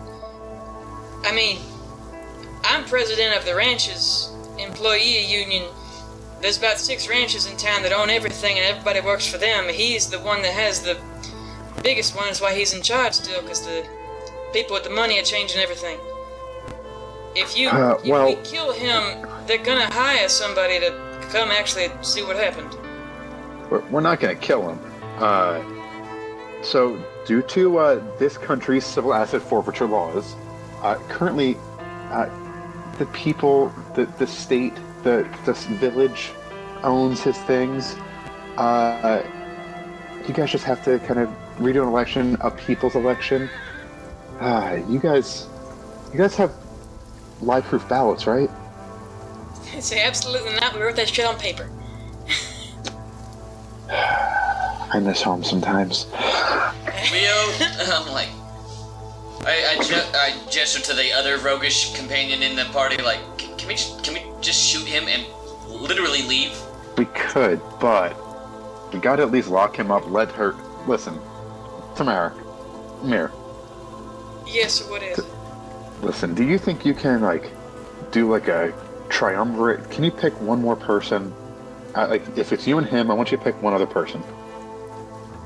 I mean, I'm president of the ranch's employee union. There's about 6 ranches in town that own everything and everybody works for them. He's the one that has the biggest one. That's why he's in charge still, because the people with the money are changing everything. If we kill him, they're gonna hire somebody to come actually see what happened. We're not going to kill him. So, due to this country's civil asset forfeiture laws, currently, the people, the state, the village owns his things. You guys just have to kind of redo an election, a people's election. You guys have live-proof ballots, right? Say absolutely not. We wrote that shit on paper. I miss home sometimes. Leo, I'm like... I gesture to the other roguish companion in the party, like, can we just shoot him and literally leave? We could, but we gotta at least lock him up, let her... Listen, Tamara, Mir. Yes, what is it? Listen, do you think you can, do, a triumvirate? Can you pick one more person? If it's you and him, I want you to pick one other person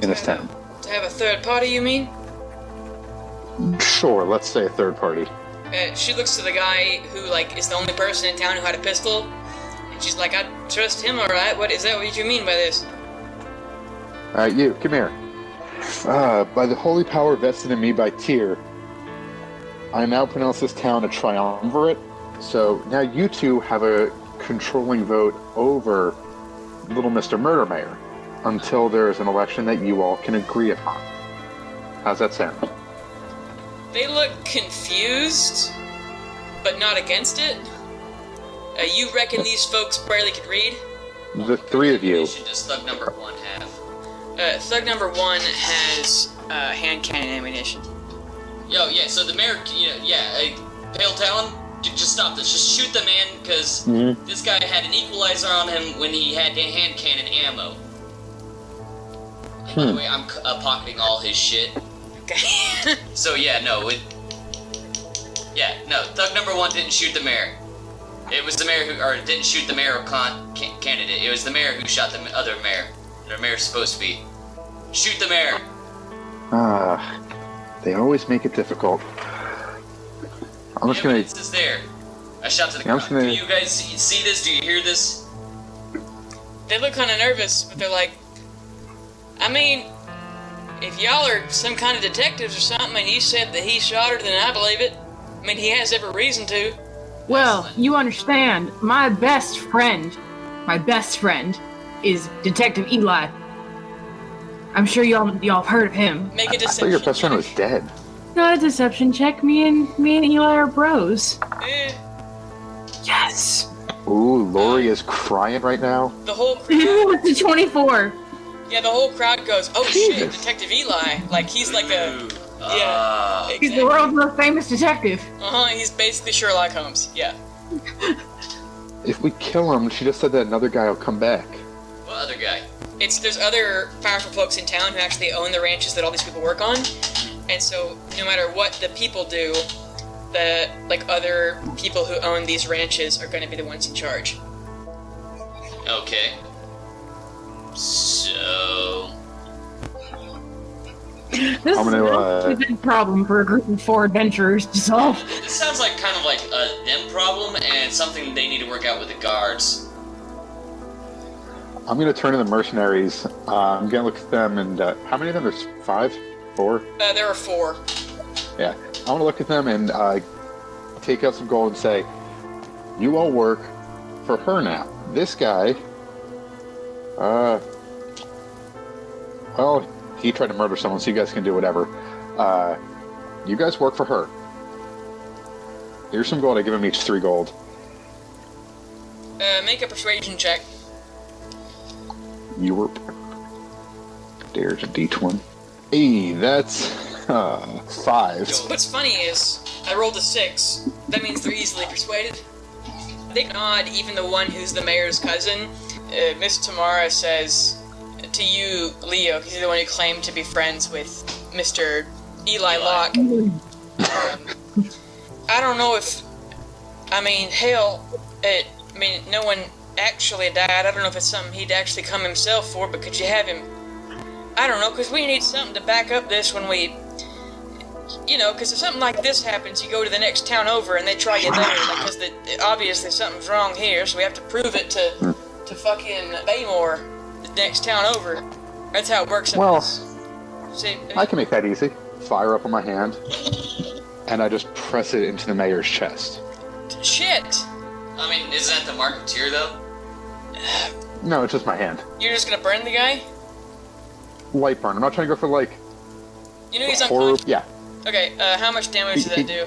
in this town. To have a third party, you mean? Sure, let's say a third party. She looks to the guy who, is the only person in town who had a pistol, and she's like, I trust him, alright? What is that what you mean by this? You, come here. By the holy power vested in me by Tyr, I now pronounce this town a triumvirate. So now you two have a controlling vote over Little Mr. Murder Mayor until there is an election that you all can agree upon. How's that sound? They look confused, but not against it. You reckon these folks barely could read? The three of you. Does thug number 1 have? Thug number 1 has hand cannon ammunition. Yo, yeah, so the mayor, Pale Talon, just stop this. Just shoot the man, because this guy had an equalizer on him when he had hand cannon ammo. By the way, I'm pocketing all his shit. Okay. So, thug number 1 didn't shoot the mayor. It was the mayor didn't shoot the mayor candidate. It was the mayor who shot the other mayor. The mayor's supposed to be. Shoot the mayor! They always make it difficult. I'm just gonna... Evidence is there. I shot to the crowd. Do you guys see this? Do you hear this? They look kind of nervous, but they're like, I mean, if y'all are some kind of detectives or something and he said that he shot her, then I believe it. I mean, he has every reason to. Well, you understand, my best friend is Detective Eli. I'm sure y'all have heard of him. Make a I deception thought your best friend check. was dead. Not a deception check. Me and Eli are bros. Eh, Yes. Ooh, Lori is crying right now. the whole crowd, It's a 24. yeah, the whole crowd goes, oh shit, Jesus. Detective Eli. Like, he's like a Yeah. He's the world's most famous detective. He's basically Sherlock Holmes. Yeah. If we kill him, she just said that another guy will come back. What other guy? There's other powerful folks in town who actually own the ranches that all these people work on, and so no matter what the people do, the other people who own these ranches are going to be the ones in charge. Okay. So... This I'm is gonna, a big problem for a group of 4 adventurers to solve. This sounds like kind of like a them problem and something they need to work out with the guards. I'm gonna turn to the mercenaries. I'm gonna look at them and how many of them? There's 5? 4? There are 4. Yeah. I'm gonna look at them and take out some gold and say, you all work for her now. This guy, well, he tried to murder someone, so you guys can do whatever. You guys work for her. Here's some gold. I give them each 3 gold. Make a persuasion check. Europe. There's a D20. Hey, that's 5. What's funny is, I rolled a 6. That means they're easily persuaded. I think odd, even the one who's the mayor's cousin, Miss Tamara says to you, Leo, he's the one who claimed to be friends with Mr. Eli Locke. I don't know if... hell, no one actually died. I don't know if it's something he'd actually come himself for, but could you have him... I don't know, because we need something to back up this when we... because if something like this happens, you go to the next town over and they try you there, because obviously something's wrong here, so we have to prove it to fucking Baymore, the next town over. That's how it works. Well, See, I can make that easy. Fire up on my hand, and I just press it into the mayor's chest. Shit! Isn't that the marketeer, though? No, it's just my hand. You're just gonna burn the guy? Light burn. I'm not trying to go for, You know he's horror. unconscious? Yeah. Okay, how much damage does that do?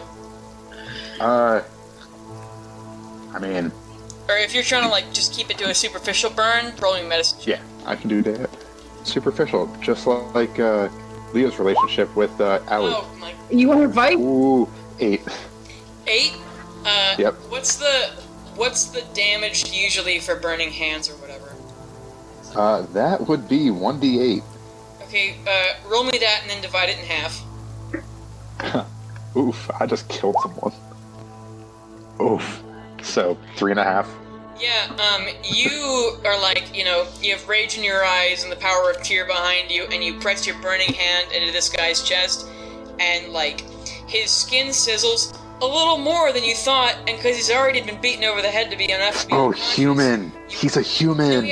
Or if you're trying to, just keep it to a superficial burn, roll me medicine. Yeah, I can do that. Superficial, just like Leo's relationship with Allie. Oh my... You want to fight? Ooh, 8. 8? Yep. What's the damage usually for burning hands or whatever? That would be 1d8. Okay, roll me that and then divide it in half. Oof, I just killed someone. Oof. So, 3.5. Yeah, you are you have rage in your eyes and the power of tear behind you, and you press your burning hand into this guy's chest, and, his skin sizzles a little more than you thought, and because he's already been beaten over the head to be enough to be unconscious, human! He's a human! He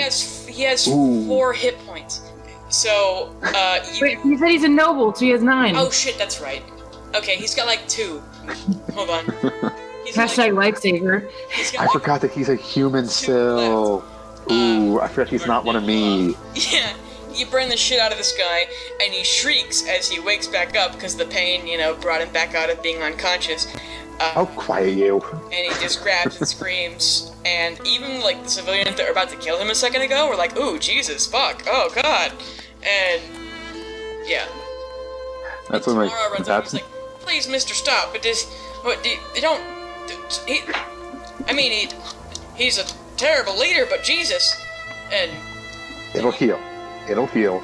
has 4 hit points. So, Wait, you said he's a noble, so he has 9. Oh shit, that's right. Okay, he's got 2. Hold on. He's Hashtag lifesaver. I forgot that he's a human still. Ooh, I forgot he's not one of me. Yeah, you burn the shit out of this guy, and he shrieks as he wakes back up because the pain, brought him back out of being unconscious. I'll quiet you. And he just grabs and screams, and even, the civilians that were about to kill him a second ago were like, ooh, Jesus, fuck, oh, God. And, yeah. That's and what Tamara runs up and is like, please, mister, stop, but he's a terrible leader, but Jesus, and... It'll heal. It'll heal.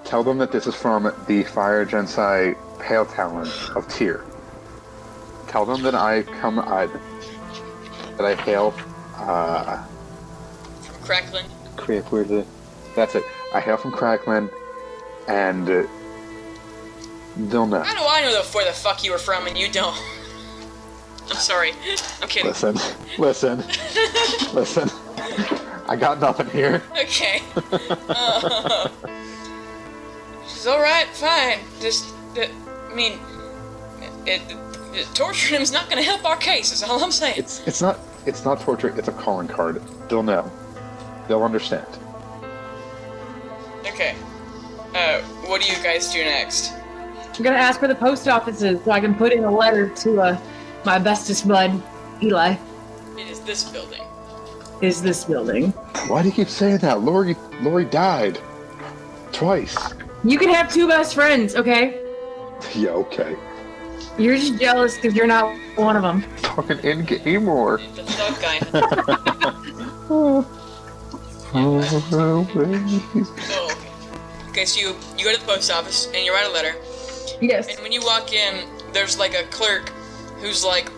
Tell them that this is from the Fire Gensai Pale Talon of Tyr. Tell them that I hail, From Cracklin. where's it? That's it. I hail from Cracklin, and they'll know. How do I know where the fuck you were from and you don't? I'm sorry. I'm kidding. Listen. I got nothing here. Okay. She's alright, fine. Just, torturing him is not going to help our case, is all I'm saying. It's not torture, it's a calling card. They'll know. They'll understand. Okay. What do you guys do next? I'm gonna ask for the post offices so I can put in a letter to my bestest bud, Eli. It is this building. Is this building? Why do you keep saying that? Lori died. Twice. You can have two best friends, okay? Yeah, okay. You're just jealous because you're not one of them. Talking in-game or... The thug guy. Oh, okay, so you go to the post office and you write a letter. Yes. And when you walk in, there's like a clerk who's like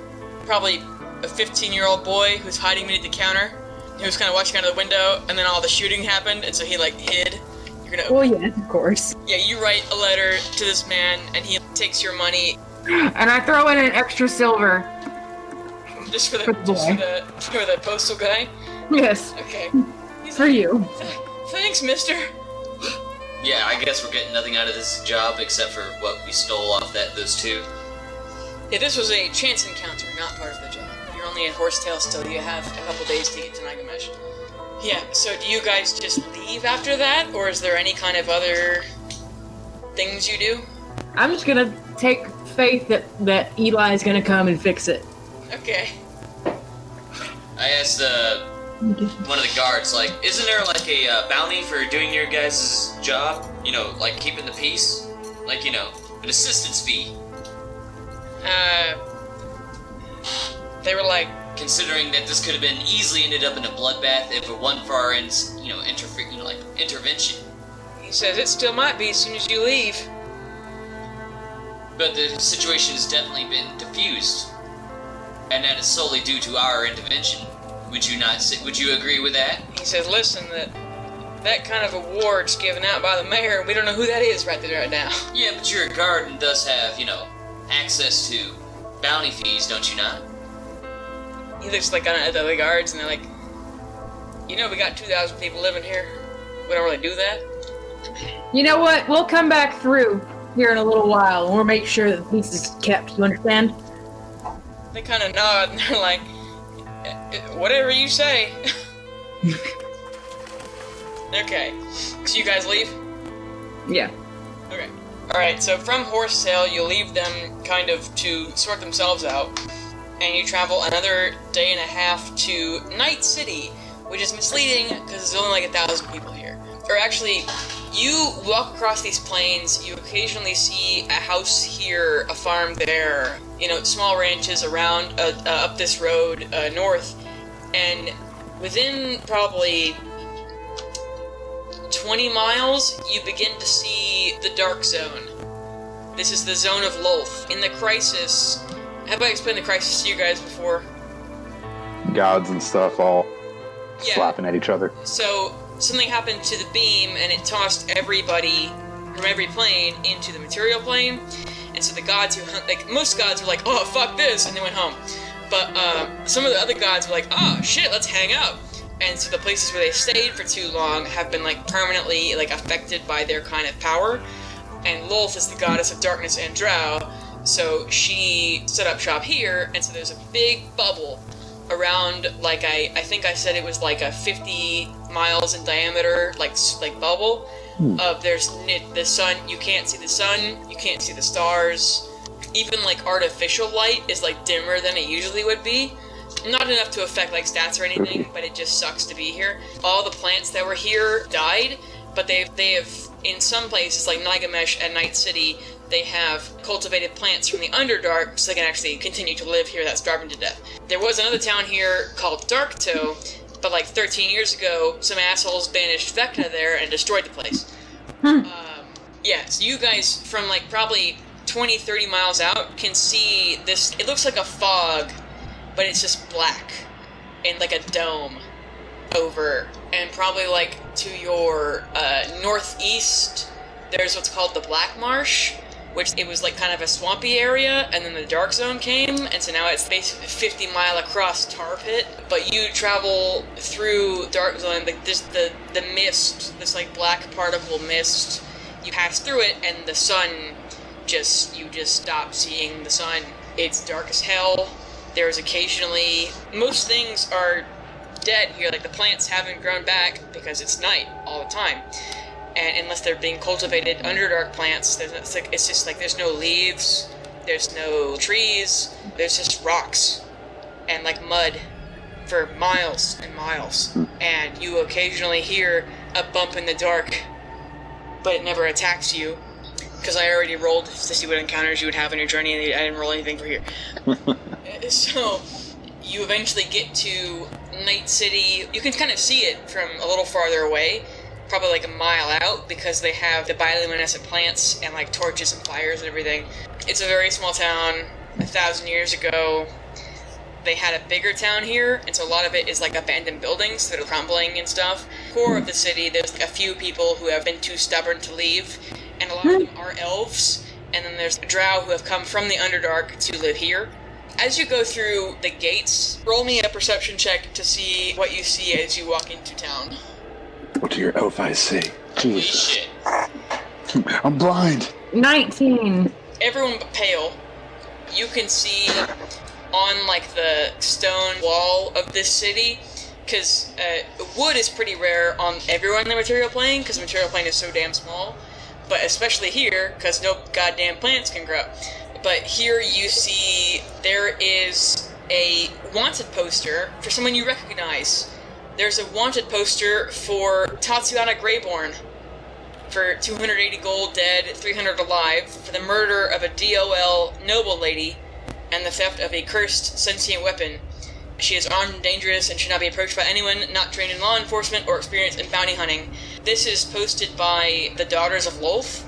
probably a 15-year-old boy who's hiding beneath the counter. He was kind of watching out of the window, and then all the shooting happened, and so he like hid. You're gonna. Well, yes, of course. Yeah, you write a letter to this man, and he takes your money. And I throw in an extra silver. Just for the boy. for the postal guy. Yes. Okay. He's For like, you. Thanks, mister. Yeah, I guess we're getting nothing out of this job except for what we stole off those two. Yeah, this was a chance encounter, not part of the job. You're only at Horsetail still. You have a couple days to get to Nighgamesh. Yeah, so do you guys just leave after that, or is there any kind of other things you do? I'm just gonna take faith that Eli's gonna come and fix it. Okay. I asked one of the guards, like, isn't there like a bounty for doing your guys' job? You know, like keeping the peace? Like, you know, an assistance fee. They were like, Considering that this could have been easily ended up in a bloodbath if it wasn't for our, intervention. he says it still might be as soon as you leave. But the situation has definitely been diffused, and that is solely due to our intervention. Would you not? Would you agree with that? He says, listen, that kind of award's given out by the mayor, and we don't know who that is right now. Yeah, but you're a guard and thus have, access to bounty fees, don't you not? He looks like at the other guards, and they're like, we got 2,000 people living here. We don't really do that. You know what? We'll come back through here in a little while, and we'll make sure that the peace is kept. You understand? They kind of nod, and they're like, whatever you say. Okay, so you guys leave? Yeah. Okay. Alright, so from Horsetail, you leave them kind of to sort themselves out, and you travel another day and a half to Night City, which is misleading because there's only like 1,000 people here. Or actually, you walk across these plains, you occasionally see a house here, a farm there, small ranches around, up this road, north, and within probably 20 miles, you begin to see the Dark Zone. This is the Zone of Lolth. In the Crisis, have I explained the Crisis to you guys before? Gods and stuff all Yeah. slapping at each other. So, something happened to the beam, and it tossed everybody from every plane into the material plane, and so the gods who hunt, most gods were like, oh, fuck this, and they went home. But, some of the other gods were like, oh, shit, let's hang out. And so the places where they stayed for too long have been, permanently, affected by their kind of power. And Lolth is the goddess of darkness and drow, so she set up shop here, and so there's a big bubble around, I think I said it was a 50 miles in diameter, bubble. There's the sun, you can't see the sun, you can't see the stars. Even, artificial light is, dimmer than it usually would be. Not enough to affect, stats or anything, but it just sucks to be here. All the plants that were here died, but they have, in some places, like Nighgamesh and Night City, they have cultivated plants from the Underdark so they can actually continue to live here without starving to death. There was another town here called Darktoe, but 13 years ago, some assholes banished Vecna there and destroyed the place. Yeah, so you guys, from probably 20, 30 miles out, can see this. It looks like a fog, but it's just black and a dome over. And probably to your northeast, there's what's called the Black Marsh, which it was kind of a swampy area, and then the Dark Zone came, and so now it's basically a 50-mile across tar pit. But you travel through Dark Zone, the mist, this black particle mist, you pass through it, and the sun you just stop seeing the sun. It's dark as hell. There's occasionally, most things are dead here, the plants haven't grown back because it's night all the time. And unless they're being cultivated Underdark plants, it's just there's no leaves, there's no trees, there's just rocks and mud for miles and miles. And you occasionally hear a bump in the dark. but it never attacks you. Because I already rolled to see what encounters you would have on your journey, and I didn't roll anything for here. So, you eventually get to Night City. You can kind of see it from a little farther away, probably like a mile out, because they have the bioluminescent plants and like torches and fires and everything. It's a very small town. 1,000 years ago, they had a bigger town here, and so a lot of it is like abandoned buildings that are crumbling and stuff. Core of the city, there's a few people who have been too stubborn to leave, and a lot of them are elves, and then there's drow who have come from the Underdark to live here. As you go through the gates, roll me a perception check to see what you see as you walk into town. What do your elf eyes say? Holy shit. I'm blind. 19. Everyone but Pale, you can see on like the stone wall of this city, because wood is pretty rare on everyone in the material plane, because the material plane is so damn small, but especially here, because no goddamn plants can grow. But here you see there is a wanted poster for someone you recognize. There's a wanted poster for Tatiana Greyborn for 280 gold dead, 300 alive, for the murder of a DOL noble lady and the theft of a cursed sentient weapon. She is armed and dangerous and should not be approached by anyone not trained in law enforcement or experienced in bounty hunting. This is posted by the Daughters of Lolth,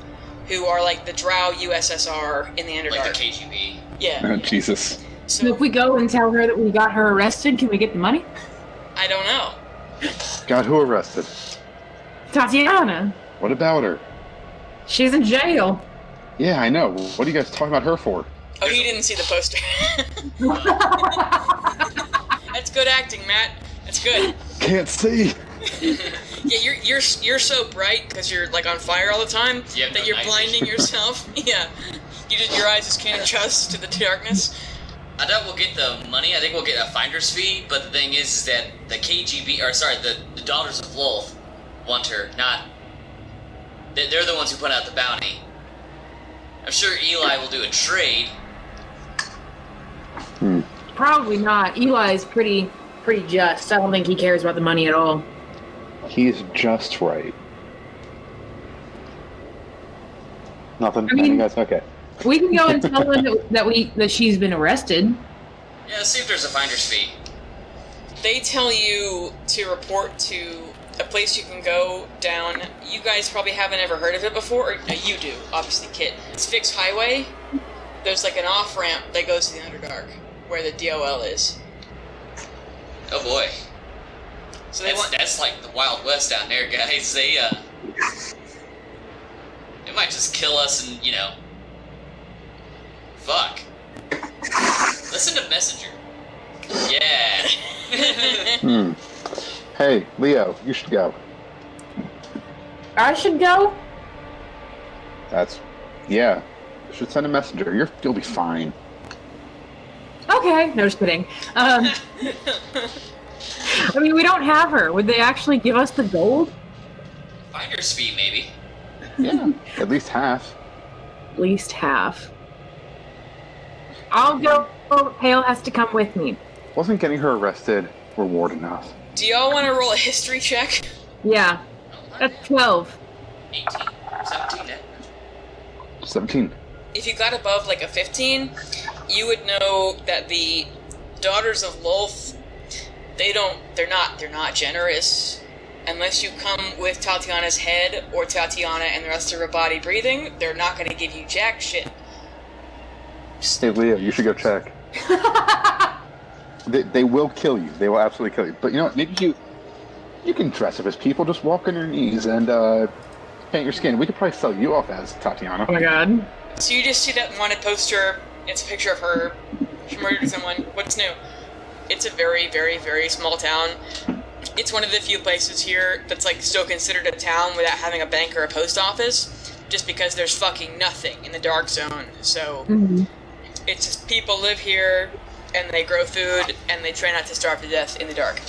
who are like the Drow USSR in the Underdark. Like the KGB. Yeah. Oh, Jesus. So So, if we go and tell her that we got her arrested, can we get the money? I don't know. Got who arrested? Tatiana. What about her? She's in jail. Yeah, I know. What are you guys talking about her for? Oh, he didn't see the poster. That's good acting, Matt. That's good. Can't see. Yeah, you're so bright because you're like on fire all the time You have that no you're night blinding vision. yourself. Yeah, your eyes just can't adjust to the darkness. I doubt we'll get the money. I think we'll get a finder's fee. But the thing is that the KGB, or sorry, the Daughters of Lolth want her. Not. They're the ones who put out the bounty. I'm sure Eli will do a trade. Probably not. Eli is pretty just. I don't think he cares about the money at all. He's just right. Nothing? I mean- You guys? Okay. We can go and tell them that she's been arrested. Yeah, let's see if there's a finder's fee. They tell you to report to a place you can go down. You guys probably haven't ever heard of it before, or no, you do, obviously, Kit. It's Fix Highway. There's like an off-ramp that goes to the Underdark, where the DOL is. Oh boy. So they want... That's like the Wild West down there, guys. They might just kill us and, fuck. Listen to Messenger. Yeah. Hey, Leo, you should go. I should go? Yeah. You should send a messenger. You'll be fine. Okay. No, just kidding. I mean, we don't have her. Would they actually give us the gold? Finder's fee, maybe. Yeah. At least half. At least half. I'll go. Pale has to come with me. Wasn't getting her arrested reward enough? Do y'all want to roll a history check? Yeah. That's 12. 18, 17, eh? 17. If you got above like a 15, you would know that the Daughters of Lolth, they're not generous. Unless you come with Tatiana's head or Tatiana and the rest of her body breathing, they're not going to give you jack shit. Hey, Leo, you should go check. They will kill you. They will absolutely kill you. But you know what? Maybe you can dress up as people. Just walk on your knees and paint your skin. We could probably sell you off as Tatiana. Oh my god. So you just see that wanted poster. It's a picture of her. She murdered someone. What's new? It's a very, very, very small town. It's one of the few places here that's like still considered a town without having a bank or a post office, just because there's fucking nothing in the dark zone. So it's just people live here and they grow food and they try not to starve to death in the dark.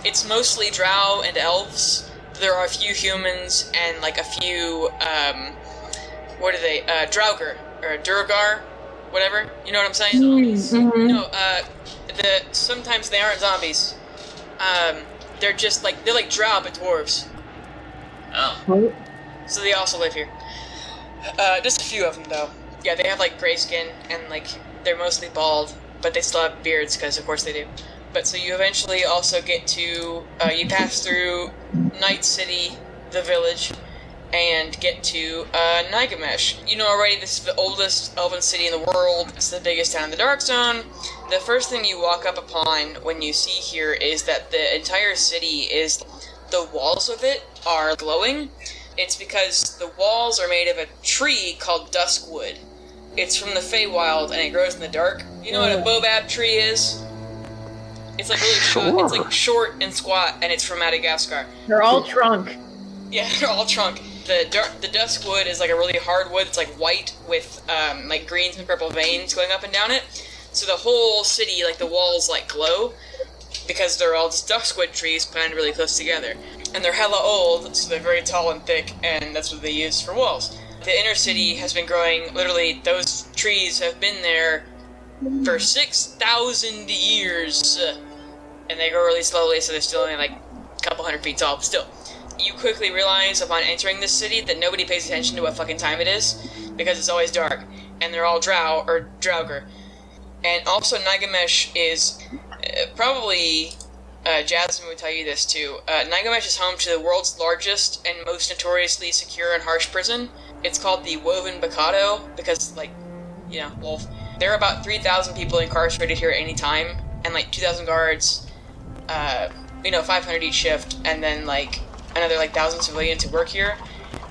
It's mostly drow and elves. There are a few humans and like a few what are they? Draugr or Durgar, whatever. You know what I'm saying? Mm-hmm. No, sometimes they aren't zombies. They're just like they're like drow but dwarves. Oh. So they also live here. Just a few of them, though. Yeah, they have, like, gray skin, and, like, they're mostly bald, but they still have beards, because of course they do. But so you eventually also get to, you pass through Night City, the village, and get to Nighgamesh. You know already this is the oldest elven city in the world. It's the biggest town in the Dark Zone. The first thing you walk up upon when you see here is that the entire city is... the walls of it are glowing. It's because the walls are made of a tree called duskwood. It's from the Feywild and it grows in the dark. You know what a bobab tree is? It's like really short. It's like short and squat, and it's from Madagascar. They're all trunk. Yeah, they're all trunk. The duskwood is like a really hard wood. It's like white with like greens and purple veins going up and down it. So the whole city, like the walls, like glow because they're all just duskwood trees planted really close together. And they're hella old, so they're very tall and thick, and that's what they use for walls. The inner city has been growing, literally, those trees have been there for 6,000 years. And they grow really slowly, so they're still only like a couple hundred feet tall, but still. You quickly realize upon entering this city that nobody pays attention to what fucking time it is, because it's always dark, and they're all drow, or draugr. And also Nighgamesh is probably... Jasmine would tell you this too. Nighgamesh is home to the world's largest and most notoriously secure and harsh prison. It's called the Woven Bocado because, like, you know, wolf. There are about 3,000 people incarcerated here at any time, and like 2,000 guards, 500 each shift, and then like another like 1,000 civilians who work here.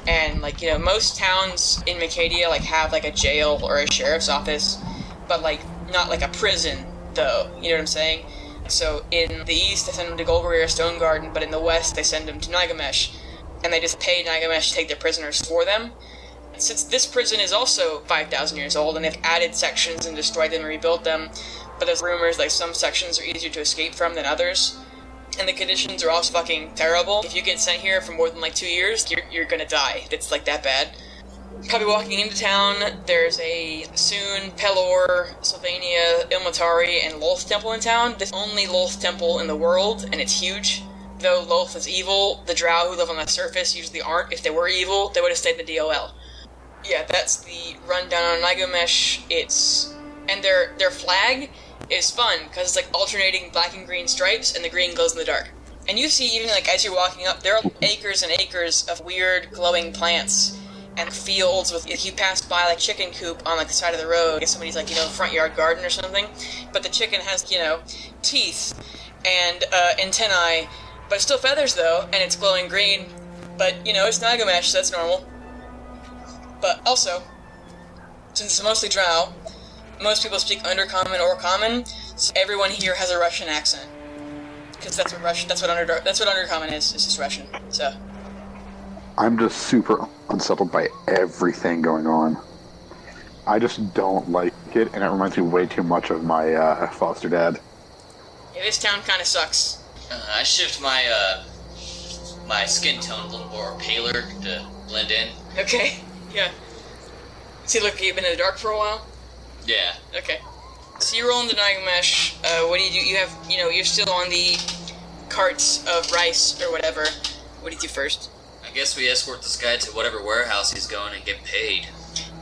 And like, you know, most towns in Macadia like have like a jail or a sheriff's office, but like not like a prison though. You know what I'm saying? So in the east, they send them to Golgari or Stone Garden, but in the west, they send them to Nighgamesh, and they just pay Nighgamesh to take their prisoners for them. Since this prison is also 5,000 years old, and they've added sections and destroyed them and rebuilt them, but there's rumors like some sections are easier to escape from than others, and the conditions are also fucking terrible. If you get sent here for more than like 2 years, you're gonna die. It's like that bad. Probably walking into town, there's a Soon, Pelor, Sylvania, Ilmatari, and Lolth temple in town. This only Lolth temple in the world, and it's huge. Though Lolth is evil, the drow who live on the surface usually aren't. If they were evil, they would have stayed in the DOL. Yeah, that's the rundown on Nighgamesh. And their flag is fun, because it's like alternating black and green stripes, and the green glows in the dark. And you see, even like as you're walking up, there are acres and acres of weird glowing plants and fields with, if you pass by like chicken coop on like the side of the road, if somebody's like, you know, front yard garden or something, but the chicken has, you know, teeth and antennae, but it's still feathers though, and it's glowing green, but you know, it's Nighgamesh, so that's normal. But also, since it's mostly drow, most people speak Undercommon or Common, so everyone here has a Russian accent, because that's what Undercommon is. It's just Russian. So I'm just super unsettled by everything going on. I just don't like it, and it reminds me way too much of my foster dad. Yeah, this town kind of sucks. I shift my my skin tone a little more paler to blend in. Okay, yeah. See, look, you've been in the dark for a while? Yeah. Okay. So you roll into Nighgamesh, what do? You have, you know, you're still on the carts of rice or whatever. What do you do first? I guess we escort this guy to whatever warehouse he's going and get paid.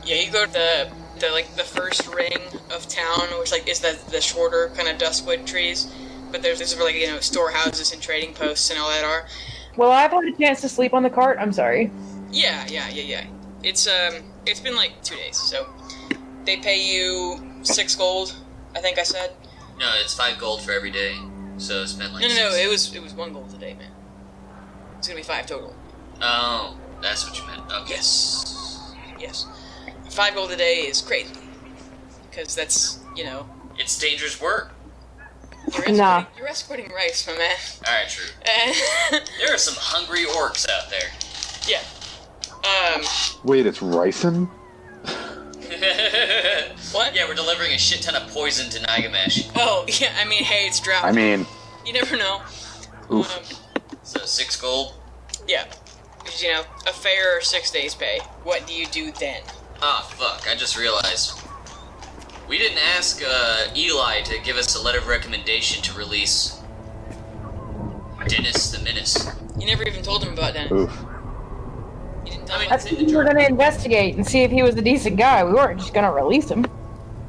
Yeah, you go to the first ring of town, which like is the shorter kind of duskwood trees, but there's like, you know, storehouses and trading posts and all that are. Well, I've had a chance to sleep on the cart. I'm sorry. Yeah. It's been like 2 days, so they pay you 6 gold. I think I said. No, it's 5 gold for every day, so it's been like. No, it was 1 gold a day, man. It's gonna be 5 total. Oh, that's what you meant. Okay. Yes. 5 gold a day is crazy. Because that's, you know... It's dangerous work. You're escorting rice, my man. Alright, true. There are some hungry orcs out there. Yeah. Wait, it's ricin'? What? Yeah, we're delivering a shit ton of poison to Nighgamesh. Oh, yeah, I mean, hey, it's drought. I mean... You never know. Oof. So, 6 gold? Yeah. You know, a fair 6 days pay. What do you do then? Ah, fuck, I just realized. We didn't ask Eli to give us a letter of recommendation to release Dennis the Menace. You never even told him about Dennis. Oof. You tell me That's what's in what the we were journal. gonna investigate and see if he was a decent guy. We weren't just gonna release him.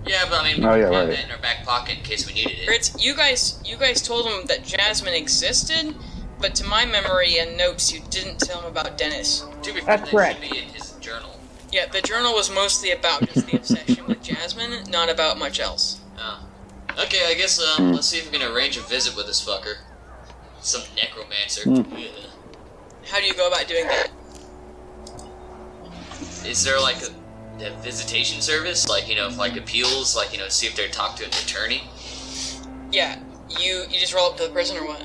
Yeah, but I mean, we Oh, yeah, can have right. that in our back pocket in case we needed it. Fritz, you guys told him that Jasmine existed, but to my memory and notes, you didn't tell him about Dennis. To be fair, That's that correct. should be in his journal. Yeah, the journal was mostly about just the obsession with Jasmine, not about much else. Oh. Okay, I guess, let's see if we can arrange a visit with this fucker. Some necromancer. Yeah. How do you go about doing that? Is there, like, a visitation service? Like, like appeals? Like, see if they're talk to an attorney? Yeah, you just roll up to the prison or what?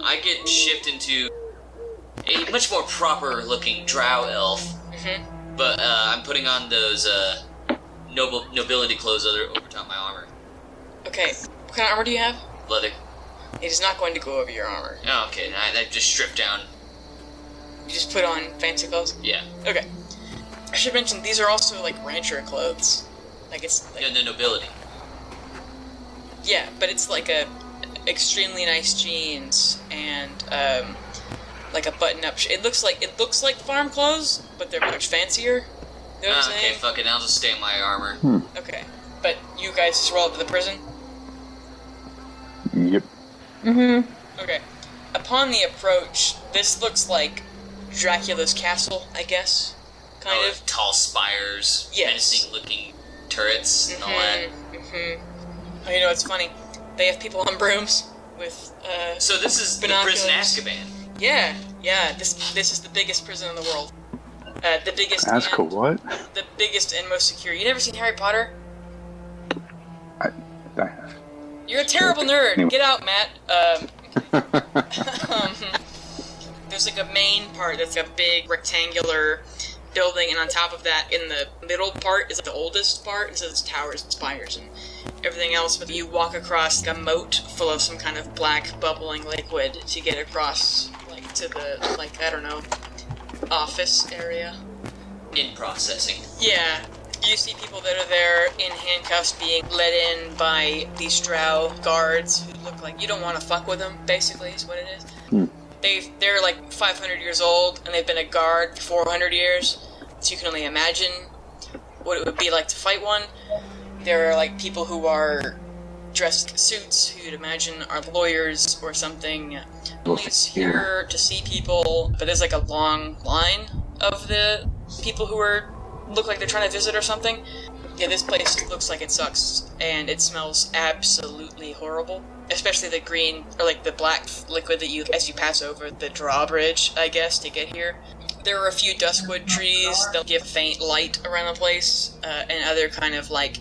I get shipped into a much more proper-looking drow elf, Mm-hmm. but I'm putting on those nobility clothes over top my armor. Okay, what kind of armor do you have? Leather. It is not going to go over your armor. Oh, okay, I just stripped down. You just put on fancy clothes? Yeah. Okay. I should mention, these are also, like, rancher clothes. Like, it's, like... Yeah, the nobility. Yeah, but it's like a extremely nice jeans and like a button-up. It looks like farm clothes, but they're much fancier. You know what I'm Okay, saying? fuck it, I'll just stay in my armor. Okay, but you guys just roll up to the prison. Yep. Mm-hmm. Okay. Upon the approach, this looks like Dracula's castle, I guess. Kind Oh, of. tall spires, Yes. menacing-looking turrets, and all that. Mm-hmm. Oh, you know what's funny? They have people on brooms with So this is Binoculars. the prison Azkaban. Yeah. This is the biggest prison in the world. The biggest. That's and, cool. What? The biggest and most secure. You never seen Harry Potter? I You're a terrible nerd. Anyway. Get out, Matt. There's like a main part that's a big rectangular building, and on top of that, in the middle part, is the oldest part, and so there's towers and spires and everything else. But you walk across like a moat full of some kind of black bubbling liquid to get across, like to the I don't know, office area. In processing. Yeah, you see people that are there in handcuffs being led in by these drow guards who look like you don't want to fuck with them, basically, is what it is. They're like 500 years old, and they've been a guard for 400 years, so you can only imagine what it would be like to fight one. There are like people who are dressed in suits, who you'd imagine are lawyers or something. Police here to see people, but there's like a long line of the people who look like they're trying to visit or something. Yeah, this place looks like it sucks, and it smells absolutely horrible. Especially the green, or like the black liquid that as you pass over the drawbridge, I guess, to get here. There are a few duskwood trees that give faint light around the place, and other kind of like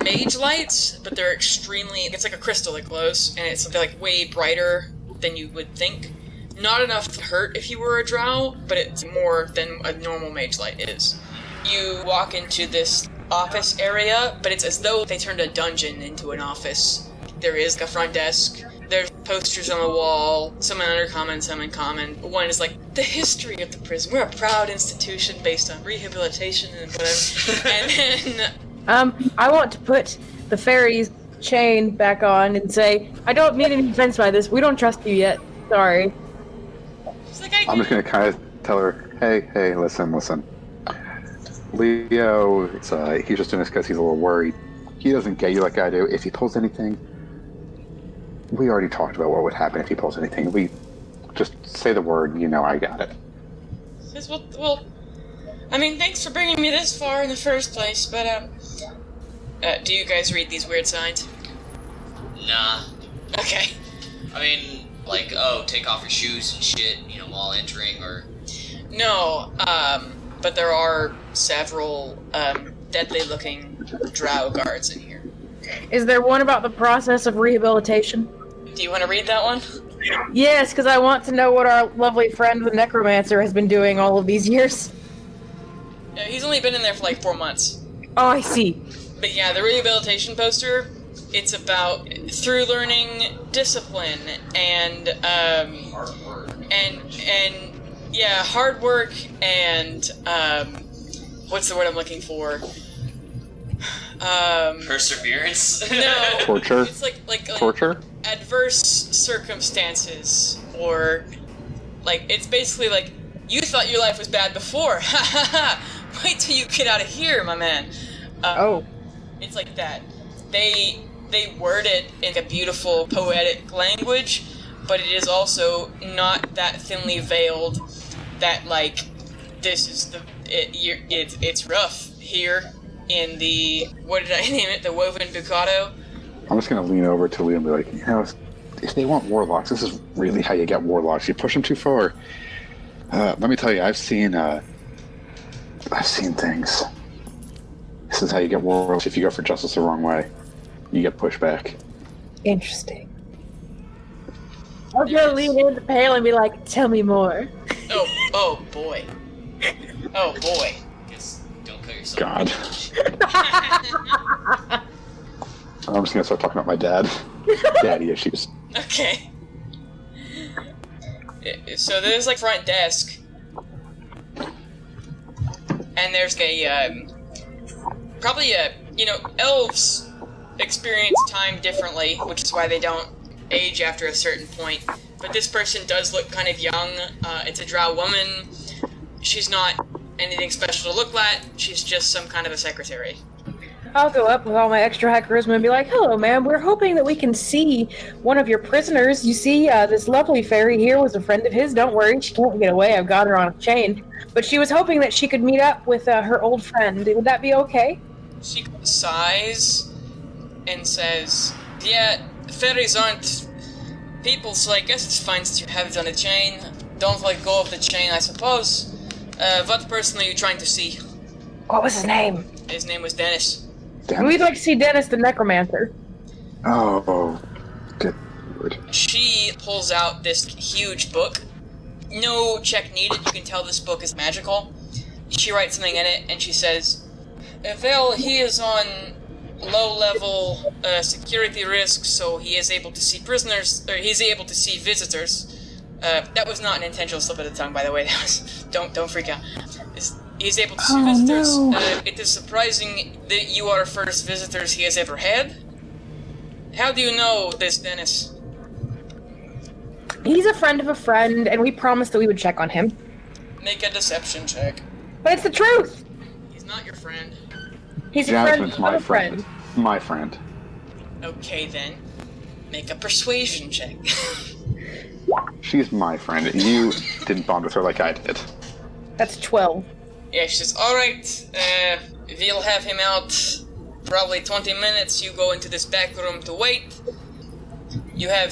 mage lights, but they're it's like a crystal that glows, and it's like way brighter than you would think. Not enough to hurt if you were a drow, but it's more than a normal mage light is. You walk into this office area, but it's as though they turned a dungeon into an office. There is a front desk, there's posters on the wall, some in undercommon, some in common. One is like, the history of the prison. We're a proud institution based on rehabilitation and whatever. And then... I want to put the fairy's chain back on and say, I don't mean any offense by this. We don't trust you yet. Sorry. She's like, I'm just gonna kind of tell her, hey, listen. Leo, he's just doing this because he's a little worried. He doesn't get you like I do. If he pulls anything, we already talked about what would happen if he pulls anything. We just say the word, I got it. says, well, I mean, thanks for bringing me this far in the first place, but, do you guys read these weird signs? Nah. Okay. I mean, like, take off your shoes and shit, while entering, or... No, but there are several, deadly-looking drow guards in here. Is there one about the process of rehabilitation? Do you want to read that one? Yes, because I want to know what our lovely friend the necromancer has been doing all of these years. He's only been in there for like 4 months. Oh, I see. But yeah, the rehabilitation poster, it's about through learning discipline and yeah, hard work and what's the word I'm looking for? Perseverance? No. Torture? It's like Torture? adverse circumstances, or like it's basically like You thought your life was bad before. Ha ha ha! Wait till you get out of here, my man. It's like that. They word it in a beautiful poetic language, but it is also not that thinly veiled that, like, this is it's rough here in the, what did I name it, the Woven Ducato. I'm just gonna lean over to Leo and be like, if they want warlocks, this is really how you get warlocks. You push them too far. Let me tell you, I've seen things. This is how you get warlocks. If you go for justice the wrong way, you get pushed back. Interesting. I'm gonna lean into Pale and be like, tell me more. Oh boy. Oh boy. Just don't cut yourself. God. I'm just gonna start talking about my dad. Daddy issues. Okay. So there's like front desk, and there's probably elves experience time differently, which is why they don't age after a certain point. But this person does look kind of young. It's a drow woman. She's not anything special to look at. She's just some kind of a secretary. I'll go up with all my extra high charisma and be like, hello, ma'am. We're hoping that we can see one of your prisoners. You see, this lovely fairy here was a friend of his. Don't worry, she can't get away. I've got her on a chain. But she was hoping that she could meet up with her old friend. Would that be okay? She sighs and says, yeah, fairies aren't people, so I guess it's fine since you have it on a chain. Don't let go of the chain, I suppose. What person are you trying to see? What was his name? His name was Dennis. We'd like to see Dennis the necromancer. Oh, good word. She pulls out this huge book. No check needed, you can tell this book is magical. She writes something in it, and she says, well, he is on low-level security risk, so he is able to see prisoners, or he's able to see visitors. That was not an intentional slip of the tongue, by the way. That was, don't freak out. He's able to see visitors. No. It is surprising that you are first visitors he has ever had. How do you know this, Dennis? He's a friend of a friend, and we promised that we would check on him. Make a deception check. But it's the truth! He's not your friend. He's a friend Jasmine's of my a friend. friend. My friend. Okay, then. Make a persuasion check. She's my friend. You didn't bond with her like I did. That's 12. Yeah, she says, alright, we'll have him out probably 20 minutes. You go into this back room to wait. You have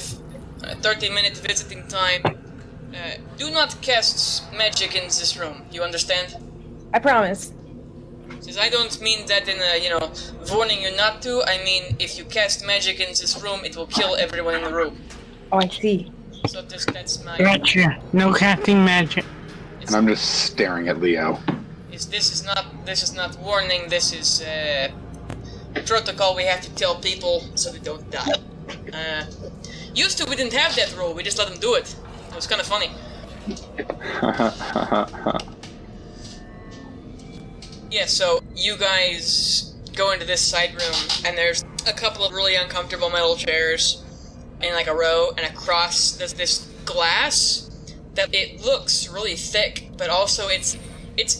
30-minute visiting time. Do not cast magic in this room. You understand? I promise. Says, I don't mean that in a, warning you not to. I mean, if you cast magic in this room, it will kill everyone in the room. Oh, I see. So that's my... Gotcha. No casting magic. And I'm just staring at Leo. This is not warning. This is protocol we have to tell people so they don't die. Used to we didn't have that rule. We just let them do it. It was kind of funny. Yeah. So you guys go into this side room, and there's a couple of really uncomfortable metal chairs in like a row, and across there's this glass that it looks really thick, but also it's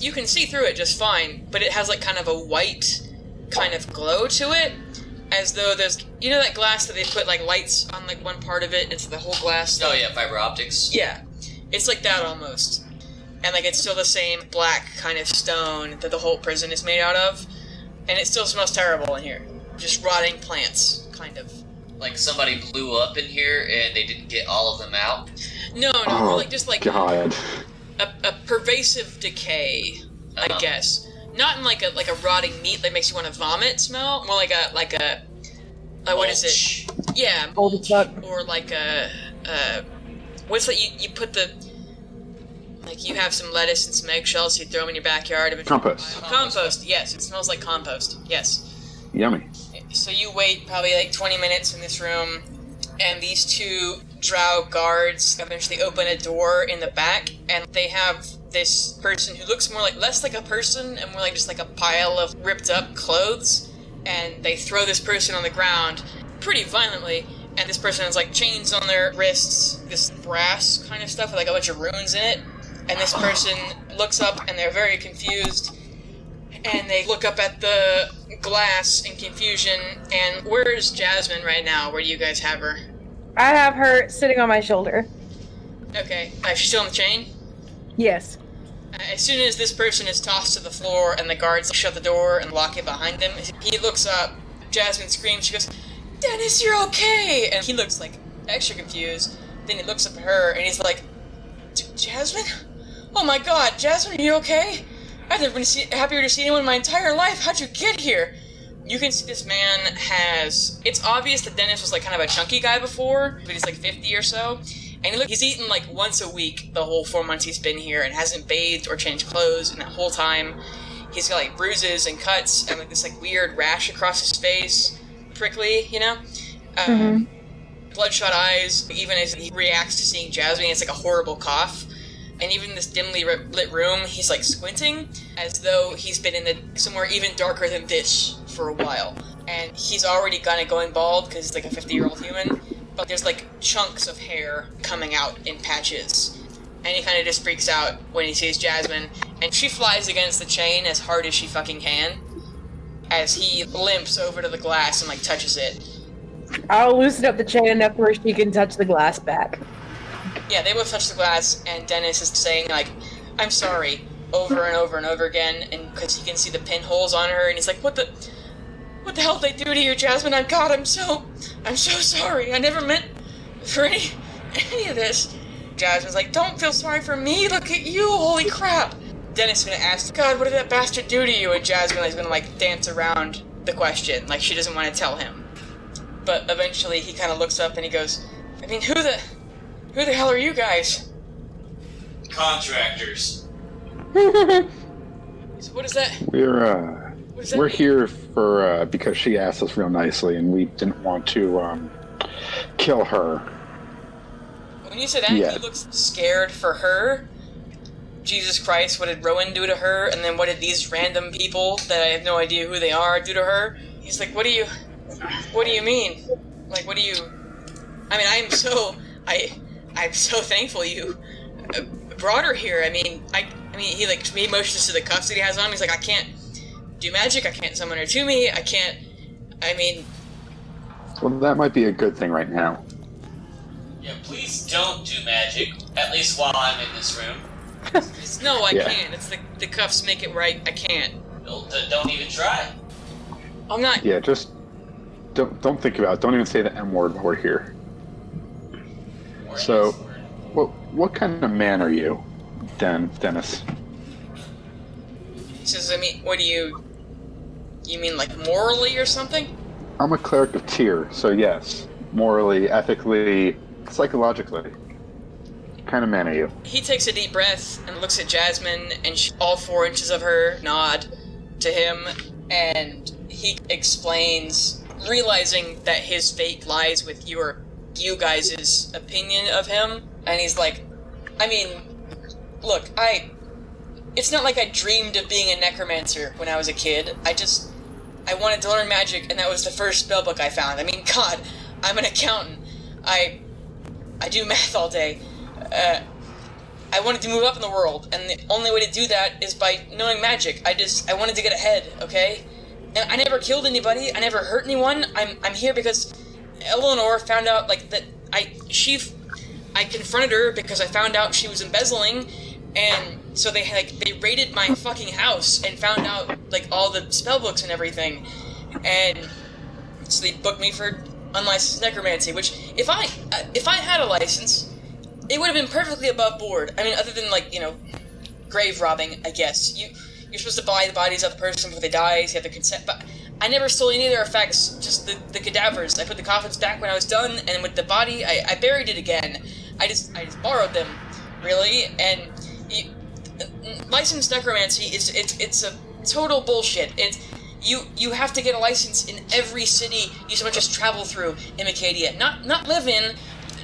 you can see through it just fine, but it has like kind of a white kind of glow to it, as though there's, you know that glass that they put like lights on like one part of it, it's the whole glass. Oh yeah, fiber optics. Yeah, it's like that almost, and like it's still the same black kind of stone that the whole prison is made out of, and it still smells terrible in here, just rotting plants, kind of. Like somebody blew up in here and they didn't get all of them out. No, more like just like God. a pervasive decay, I guess. Not in like a rotting meat that makes you want to vomit smell. More like a what is it? Yeah, Moldy fuck. or like a what's that? You put the, like, you have some lettuce and some eggshells, you throw them in your backyard. Compost. Compost. Yes, it smells like compost. Yes. Yummy. So you wait probably like 20 minutes in this room, and these two drow guards eventually open a door in the back, and they have this person who looks less like a person and more like just like a pile of ripped up clothes, and they throw this person on the ground pretty violently, and this person has like chains on their wrists, this brass kind of stuff with like a bunch of runes in it, and this person looks up and they're very confused, and they look up at the glass in confusion. And where's Jasmine right now? Where do you guys have her? I have her sitting on my shoulder. Okay, she's still on the chain? Yes. As soon as this person is tossed to the floor and the guards shut the door and lock it behind him, he looks up, Jasmine screams, she goes, "Dennis, you're okay!" And he looks like extra confused. Then he looks up at her and he's like, "Jasmine? Oh my god, Jasmine, are you okay? I've never been happier to see anyone in my entire life. How'd you get here?" You can see this man has... It's obvious that Dennis was like kind of a chunky guy before, but he's like 50 or so. And he's eaten like once a week the whole 4 months he's been here and hasn't bathed or changed clothes. And that whole time, he's got like bruises and cuts and like this like weird rash across his face. Prickly, you know? Bloodshot eyes. Even as he reacts to seeing Jasmine, it's like a horrible cough. And even in this dimly lit room, he's like squinting as though he's been in somewhere even darker than this for a while. And he's already kind of going bald because he's like a 50-year-old human. But there's like chunks of hair coming out in patches. And he kind of just freaks out when he sees Jasmine. And she flies against the chain as hard as she fucking can. As he limps over to the glass and like touches it. I'll loosen up the chain enough where she can touch the glass back. Yeah, they both touch the glass, and Dennis is saying, like, "I'm sorry," over and over and over again, and because he can see the pinholes on her, and he's like, what the hell did they do to you, Jasmine? I'm so sorry. I never meant for any of this. Jasmine's like, "Don't feel sorry for me. Look at you. Holy crap." Dennis is gonna ask, "God, what did that bastard do to you?" And Jasmine is gonna, like, dance around the question, like she doesn't want to tell him. But eventually he kind of looks up and he goes, "I mean, who the hell are you guys?" Contractors. So what is that? We're here for because she asked us real nicely, and we didn't want to kill her. When you said that, he looks scared for her. Jesus Christ, what did Rowan do to her? And then what did these random people that I have no idea who they are do to her? He's like, what do you mean? Like, what do you... I mean, I'm so thankful you brought her here. I mean, he motions to the cuffs that he has on. He's like, "I can't do magic. I can't summon her to me. I can't. I mean." Well, that might be a good thing right now. Yeah, please don't do magic. At least while I'm in this room. No, I can't. It's the cuffs make it right. I can't. Don't even try. I'm not. Yeah, just don't think about it. Don't even say the M word while we're here. So, what kind of man are you, Dennis? He says, "I mean, what do you mean, like morally or something?" I'm a cleric of Tyr, so yes, morally, ethically, psychologically. What kind of man are you? He takes a deep breath and looks at Jasmine, and all 4 inches of her nod to him, and he explains, realizing that his fate lies with you guys' opinion of him, and he's like, "I mean, look, it's not like I dreamed of being a necromancer when I was a kid. I wanted to learn magic, and that was the first spellbook I found. I mean, God, I'm an accountant. I do math all day. I wanted to move up in the world, and the only way to do that is by knowing magic. I wanted to get ahead, okay? And I never killed anybody. I never hurt anyone. I'm here because Eleanor found out, like, that I confronted her because I found out she was embezzling, and so they raided my fucking house and found out, like, all the spellbooks and everything, and so they booked me for unlicensed necromancy, which, if I had a license, it would have been perfectly above board. I mean, other than, like, you know, grave robbing, I guess. You're supposed to buy the bodies of the person before they die, so you have the consent, but I never stole any of their effects, just the cadavers. I put the coffins back when I was done, and with the body, I buried it again. I just borrowed them, really, and licensed necromancy it's a total bullshit. You have to get a license in every city you so much as travel through in Acadia. Not live in,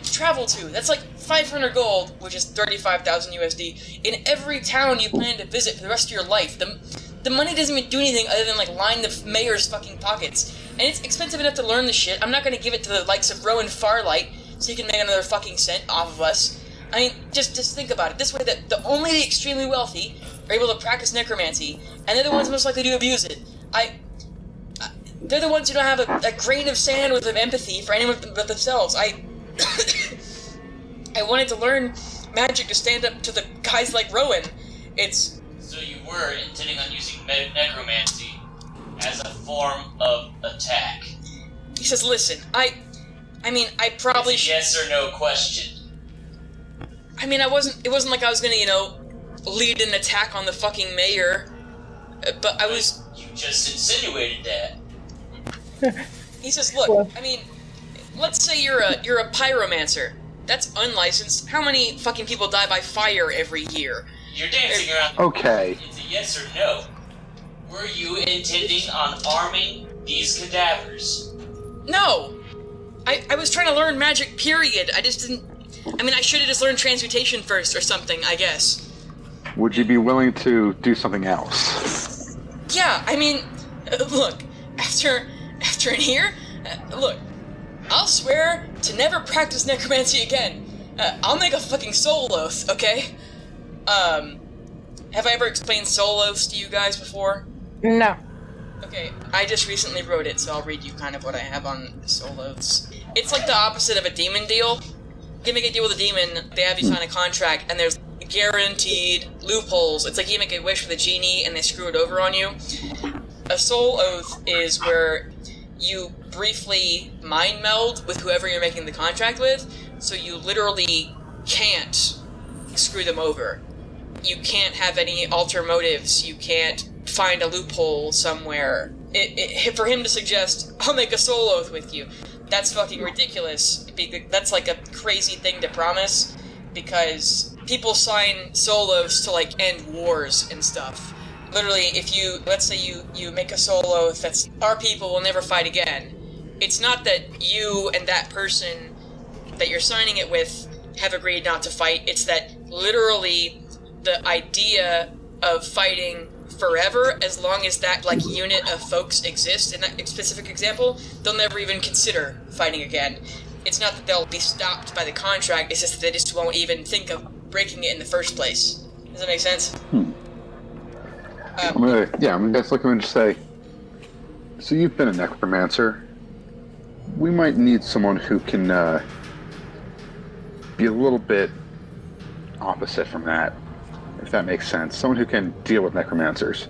travel to. That's like 500 gold, which is 35,000 USD, in every town you plan to visit for the rest of your life. The money doesn't even do anything other than, like, line the mayor's fucking pockets. And it's expensive enough to learn the shit. I'm not gonna give it to the likes of Rowan Farlight so he can make another fucking cent off of us. I mean, just think about it. This way, that only the extremely wealthy are able to practice necromancy, and they're the ones most likely to abuse it. They're the ones who don't have a grain of sand worth of empathy for anyone but themselves. I wanted to learn magic to stand up to the guys like Rowan. It's... So you were intending on using necromancy as a form of attack? He says, listen, I mean, I probably should... Yes or no question. I mean, it wasn't like I was gonna, lead an attack on the fucking mayor, but I was... You just insinuated that. He says, look, I mean, let's say you're a pyromancer. That's unlicensed. How many fucking people die by fire every year? You're dancing around... Okay. It's a yes or no. Were you intending on arming these cadavers? No! I was trying to learn magic, period. I just didn't... I mean, I should have just learned transmutation first or something, I guess. Would you be willing to do something else? Yeah, I mean, look, after in here, look, I'll swear to never practice necromancy again. I'll make a fucking soul oath, okay? Have I ever explained soul oaths to you guys before? No. Okay, I just recently wrote it, so I'll read you kind of what I have on soul oaths. It's like the opposite of a demon deal. You make a deal with a demon, they have you sign a contract, and there's guaranteed loopholes. It's like you make a wish with a genie, and they screw it over on you. A soul oath is where you briefly mind meld with whoever you're making the contract with, so you literally can't screw them over. You can't have any alter motives. You can't find a loophole somewhere. For him to suggest, I'll make a soul oath with you, that's fucking ridiculous. That's like a crazy thing to promise, because people sign soul oaths to, like, end wars and stuff. Literally, let's say you make a soul oath that's, our people will never fight again. It's not that you and that person that you're signing it with have agreed not to fight, it's that literally the idea of fighting forever, as long as that, like, unit of folks exists in that specific example, they'll never even consider fighting again. It's not that they'll be stopped by the contract, it's just that they just won't even think of breaking it in the first place. Does that make sense? I'm gonna just look at him and just say, so you've been a necromancer. We might need someone who can be a little bit opposite from that, if that makes sense. Someone who can deal with necromancers.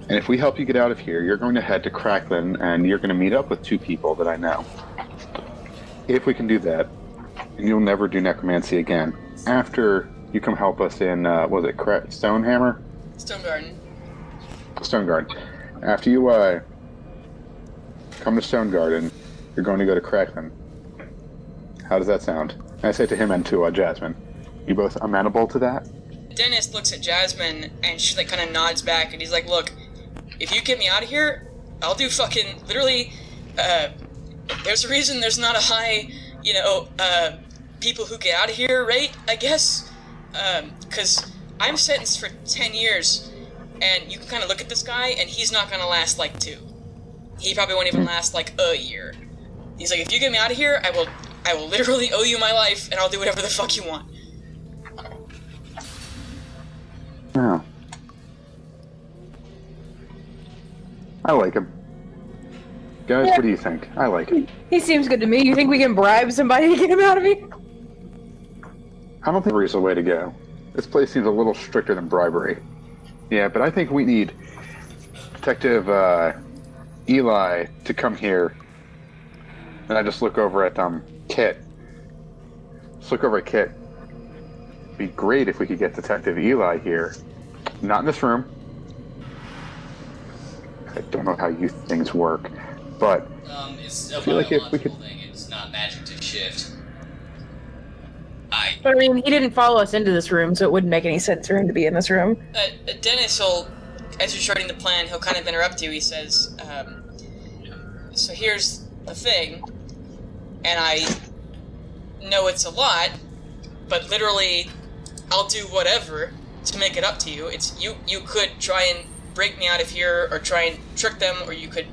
And if we help you get out of here, you're going to head to Cracklin, and you're going to meet up with two people that I know. If we can do that, and you'll never do necromancy again. After you come help us in, Stonehammer? Stonegarden. After you come to Stonegarden, you're going to go to Cracklin. How does that sound? And I say to him and to Jasmine, you both amenable to that? Dennis looks at Jasmine, and she, like, kind of nods back, and he's like, look, if you get me out of here, I'll do fucking, literally, there's a reason there's not a high, people who get out of here rate, I guess, because I'm sentenced for 10 years, and you can kind of look at this guy, and he's not going to last, like, 2. He probably won't even last, like, a year. He's like, if you get me out of here, I will literally owe you my life, and I'll do whatever the fuck you want. Oh. I like him. Guys, what do you think? I like him. He seems good to me. You think we can bribe somebody to get him out of here? I don't think bribery is the way to go. This place seems a little stricter than bribery. Yeah, but I think we need Detective Eli to come here. And I just look over at Kit. Just look over at Kit. It'd be great if we could get Detective Eli here. Not in this room. I don't know how youth things work, but It's I a feel like if we could... thing. It's not magic to shift. But I mean, he didn't follow us into this room, so it wouldn't make any sense for him to be in this room. Dennis will, as you're starting the plan, he'll kind of interrupt you. He says, so here's the thing, and I know it's a lot, but literally, I'll do whatever to make it up to you. It's you could try and break me out of here, or try and trick them, or you could,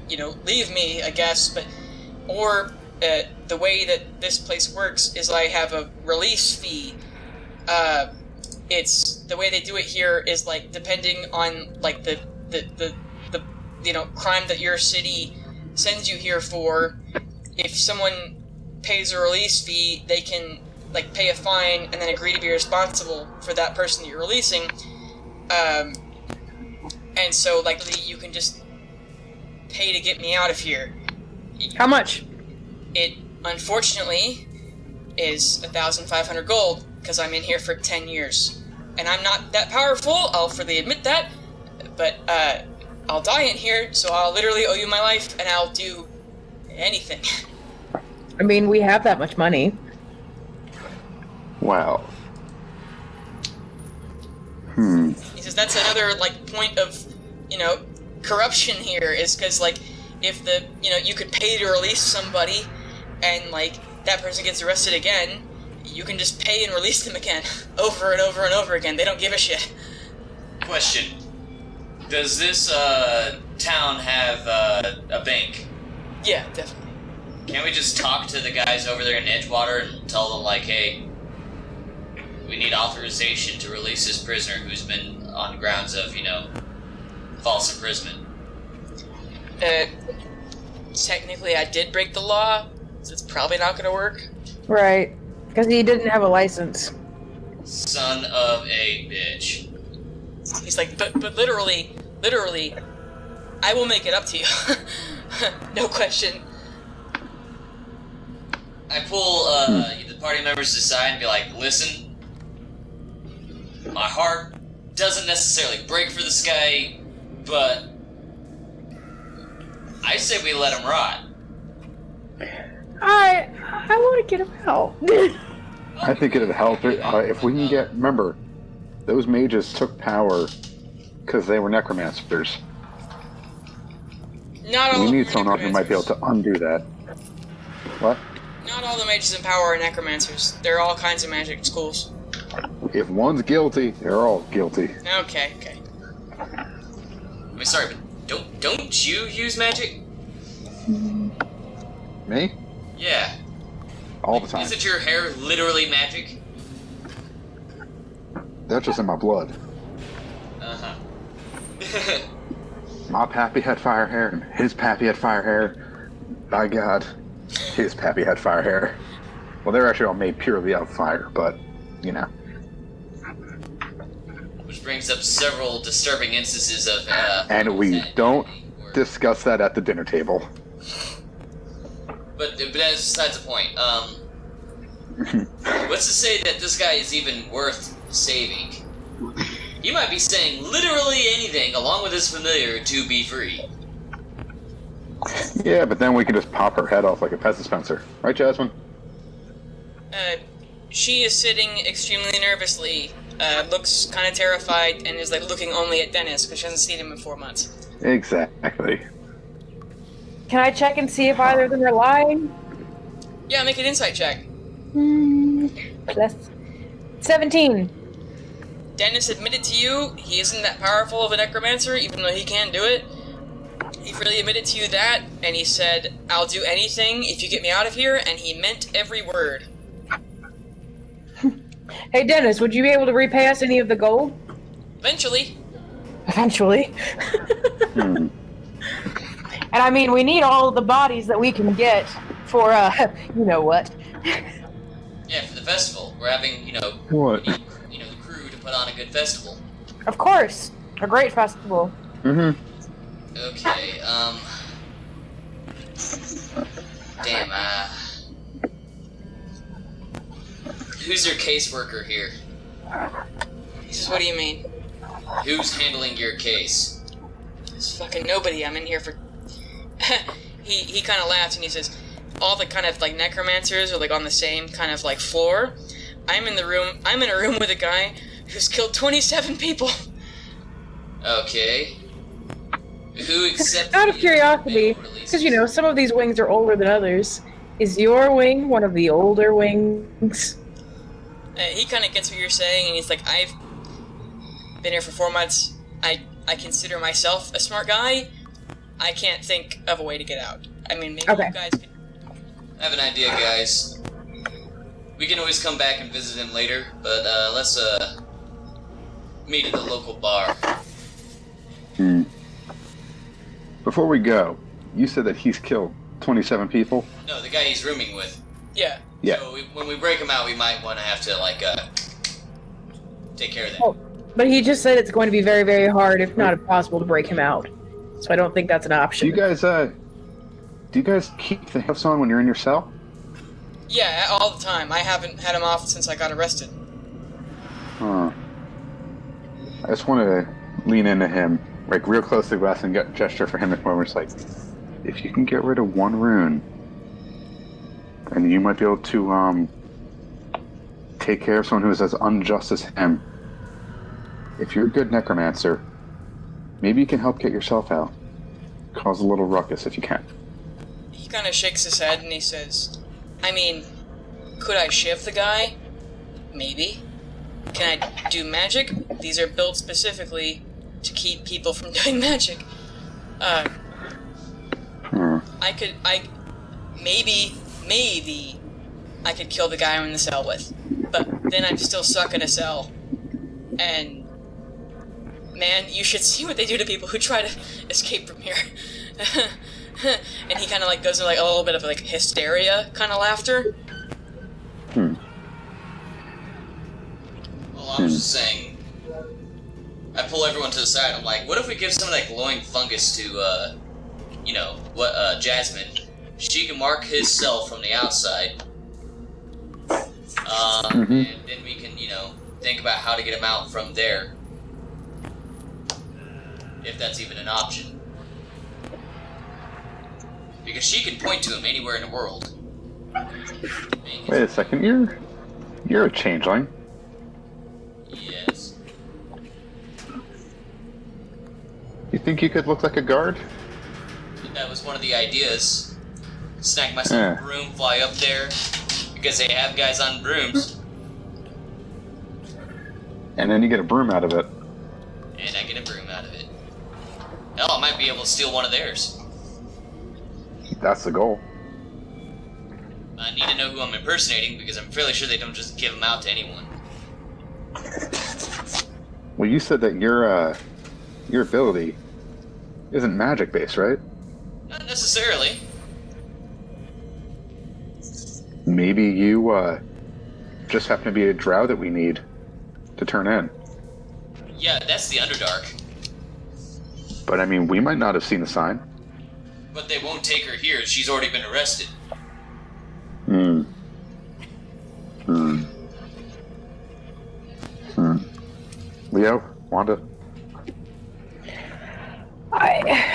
leave me, I guess, or the way that this place works is I have a release fee it's the way they do it here is like depending on like the crime that your city sends you here for. If someone pays a release fee, they can like pay a fine and then agree to be responsible for that person that you're releasing. And so like you can just pay to get me out of here. How much? It unfortunately is 1,500 gold because I'm in here for 10 years, and I'm not that powerful. I'll freely admit that, but I'll die in here, so I'll literally owe you my life, and I'll do anything. I mean, we have that much money. Wow. He says that's another like point of corruption here is because like if you could pay to release somebody and like that person gets arrested again, you can just pay and release them again over and over and over again. They don't give a shit. Question. Does this town have a bank? Yeah, definitely. Can't we just talk to the guys over there in Edgewater and tell them, like, hey, we need authorization to release this prisoner who's been on grounds of, false imprisonment? Technically I did break the law, so it's probably not gonna work. Right. Because he didn't have a license. Son of a bitch. He's like, but literally, I will make it up to you. No question. I pull the party members aside and be like, listen, my heart doesn't necessarily break for this guy, but I say we let him rot. I want to get him out. I think it'd help if we can get... Remember, those mages took power because they were necromancers. Not all We of need them are someone who might be able to undo that. What? Not all the mages in power are necromancers. There are all kinds of magic schools. If one's guilty, they're all guilty. Okay. I mean, sorry, but don't you use magic? Me? Yeah. All the time. Isn't your hair literally magic? That's just in my blood. Uh-huh. My pappy had fire hair, and his pappy had fire hair. By God, his pappy had fire hair. Well, they're actually all made purely of fire, but, Which brings up several disturbing instances of, And we don't discuss that at the dinner table. But that's besides the point. What's to say that this guy is even worth saving? He might be saying literally anything along with his familiar to be free. Yeah, but then we can just pop her head off like a pet dispenser. Right, Jasmine? She is sitting extremely nervously, looks kind of terrified, and is like looking only at Dennis because she hasn't seen him in 4 months. Exactly. Can I check and see if either of them are lying? Yeah, make an insight check. Plus 17. Dennis admitted to you he isn't that powerful of a necromancer, even though he can do it. He freely admitted to you that, and he said, I'll do anything if you get me out of here, and he meant every word. Hey, Dennis, would you be able to repay us any of the gold? Eventually. Eventually. And I mean, we need all of the bodies that we can get for, you know what. Yeah, for the festival. We're having, What? we need, the crew to put on a good festival. Of course. A great festival. Mm-hmm. Okay, damn, who's your caseworker here? He says, what do you mean? Who's handling your case? There's fucking nobody. I'm in here for... he kind of laughs and he says, all the kind of like necromancers are like on the same kind of like floor. I'm in a room with a guy who's killed 27 people. Okay. Who accepts... Out of curiosity, because, some of these wings are older than others. Is your wing one of the older wings? He kind of gets what you're saying, and he's like, I've been here for 4 months. I consider myself a smart guy. I can't think of a way to get out. I mean, maybe Okay. you guys could... I have an idea, guys. We can always come back and visit him later, but let's meet at the local bar. Before we go, you said that he's killed 27 people? No, the guy he's rooming with. Yeah. Yeah. So when we break him out, we might want to have to, like, take care of that. Oh, but he just said it's going to be very, very hard, if not impossible, to break him out. So I don't think that's an option. Do you guys keep the handcuffs on when you're in your cell? Yeah, all the time. I haven't had him off since I got arrested. Huh. I just want to lean into him, like real close to the glass, and get gesture for him to come over. It's like, if you can get rid of one rune, and you might be able to take care of someone who is as unjust as him. If you're a good necromancer, maybe you can help get yourself out. Cause a little ruckus if you can. He kind of shakes his head and he says, I mean, could I shift the guy? Maybe. Can I do magic? These are built specifically to keep people from doing magic. Maybe I could kill the guy I'm in the cell with. But then I'm still stuck in a cell. And, man, you should see what they do to people who try to escape from here. And he kind of, like, goes into, like, a little bit of, like, hysteria kind of laughter. Well, I'm just saying, I pull everyone to the side. I'm like, what if we give some of that glowing fungus to, Jasmine? She can mark his cell from the outside. And then we can, think about how to get him out from there. If that's even an option. Because she can point to him anywhere in the world. Wait a second, you're a changeling. Yes. You think you could look like a guard? That was one of the ideas. Snag myself a broom, fly up there, because they have guys on brooms. And then you get a broom out of it. And I get a broom out of it. Hell, I might be able to steal one of theirs. That's the goal. I need to know who I'm impersonating, because I'm fairly sure they don't just give them out to anyone. Well, you said that your ability isn't magic-based, right? Not necessarily. Maybe you just happen to be a drow that we need to turn in. Yeah, that's the Underdark. But I mean, we might not have seen the sign. But they won't take her here. She's already been arrested. Leo? Wanda?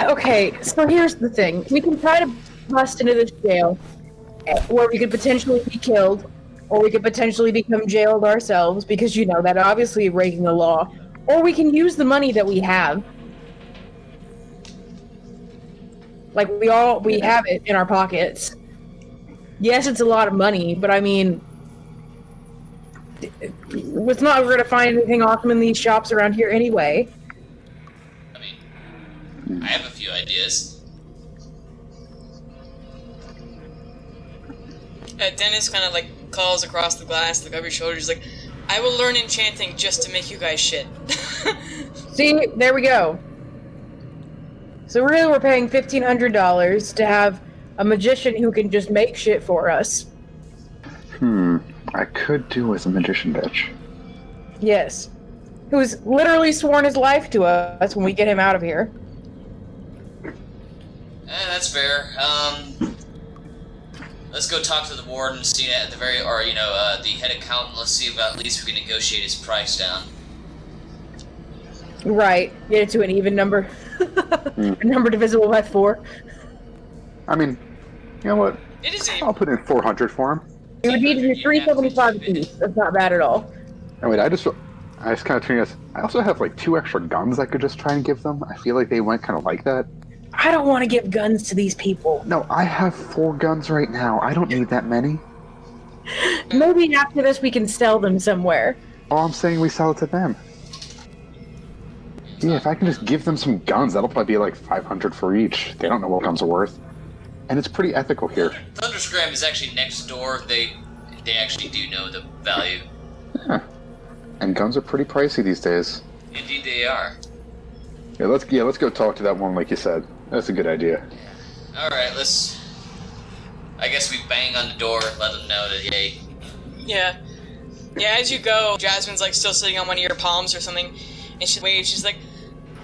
Okay, so here's the thing. We can try to bust into this jail, where we could potentially be killed, or we could potentially become jailed ourselves, because, that obviously breaking the law. Or we can use the money that we have. Like, we have it in our pockets. Yes, it's a lot of money, but I mean, it's not we're gonna find anything awesome in these shops around here anyway. I mean, I have a few ideas. Dennis kind of, like, calls across the glass, look over your shoulder, he's like, I will learn enchanting just to make you guys shit. See, there we go. So really we're paying $1,500 to have a magician who can just make shit for us. I could do with a magician bitch. Yes. Who's literally sworn his life to us when we get him out of here. That's fair. Let's go talk to the warden, see at the the head accountant. Let's see about at least we can negotiate his price down. Right. Get it to an even number. A number divisible by 4. I mean, you know what? It is I'll put in 400 for him. It would be to do 375 a piece. That's not bad at all. Oh, wait, I just kind of turn this. I also have like 2 extra guns I could just try and give them. I feel like they went kind of like that. I don't want to give guns to these people. No, I have 4 guns right now. I don't need that many. Maybe after this we can sell them somewhere. Oh, I'm saying we sell it to them. Yeah, if I can just give them some guns, that'll probably be like 500 for each. They don't know what guns are worth. And it's pretty ethical here. Thunderscram is actually next door. They they actually do know the value. Yeah. And guns are pretty pricey these days. Indeed, they are. Yeah, let's go talk to that one, like you said. That's a good idea. All right, I guess we bang on the door, let them know that yay. Yeah. Yeah, as you go, Jasmine's like still sitting on one of your palms or something, and she waves, she's like,